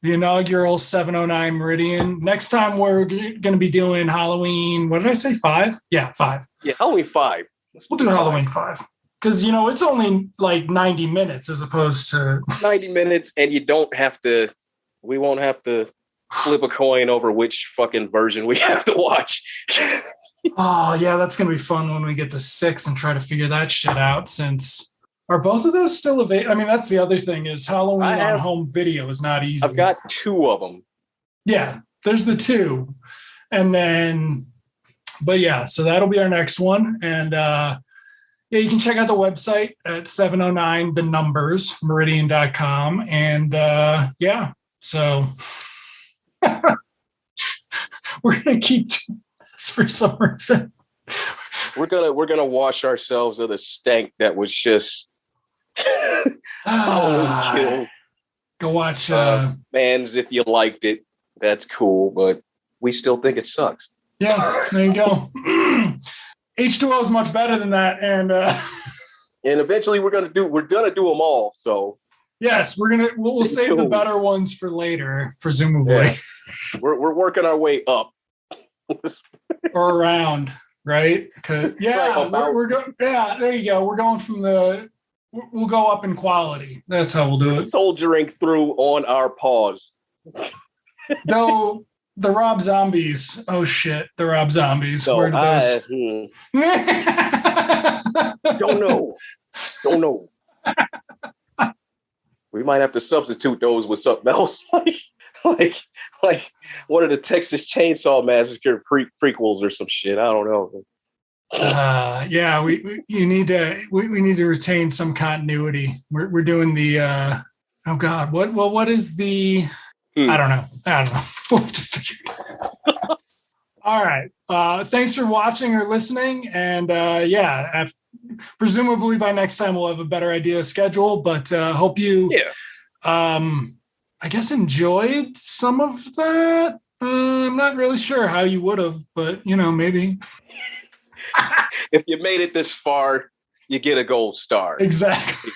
the inaugural 709 Meridian. Next time we're going to be doing Halloween. What did I say? 5? Yeah, 5. Yeah, Halloween 5. We'll do Halloween 5. Because, it's only like 90 minutes as opposed to 90 minutes, and we won't have to flip a coin over which fucking version we have to watch. Oh, yeah, that's going to be fun when we get to 6 and try to figure that shit out, since are both of those still available? I mean, that's the other thing is Halloween on home video is not easy. I've got 2 of them. Yeah, there's the 2. And then, but yeah, so that'll be our next one. And, yeah, you can check out the website at 709 the numbers meridian.com. And yeah, so we're going to keep doing this for some reason. We're gonna wash ourselves of the stank that was just Go watch Mans if you liked it. That's cool, but we still think it sucks. Yeah, there you go. H2O is much better than that, and eventually we're gonna do them all. So yes, we'll save the better ones for later, presumably. Yeah. We're working our way up or around, right? Yeah, we're going. Yeah, there you go. We're going from we'll go up in quality. That's how we'll do it. Soldiering through on our paws. Though. The Rob Zombies. Oh shit, the Rob Zombies. So where did those? Don't know. We might have to substitute those with something else, like one of the Texas Chainsaw Massacre prequels or some shit. I don't know. Yeah, we need to retain some continuity. We're doing the. Oh God, what is the? I don't know. We'll have to figure it out. All right. Thanks for watching or listening. And yeah, presumably by next time we'll have a better idea of schedule, but hope you, I guess, enjoyed some of that. I'm not really sure how you would have, but, maybe. If you made it this far, you get a gold star. Exactly.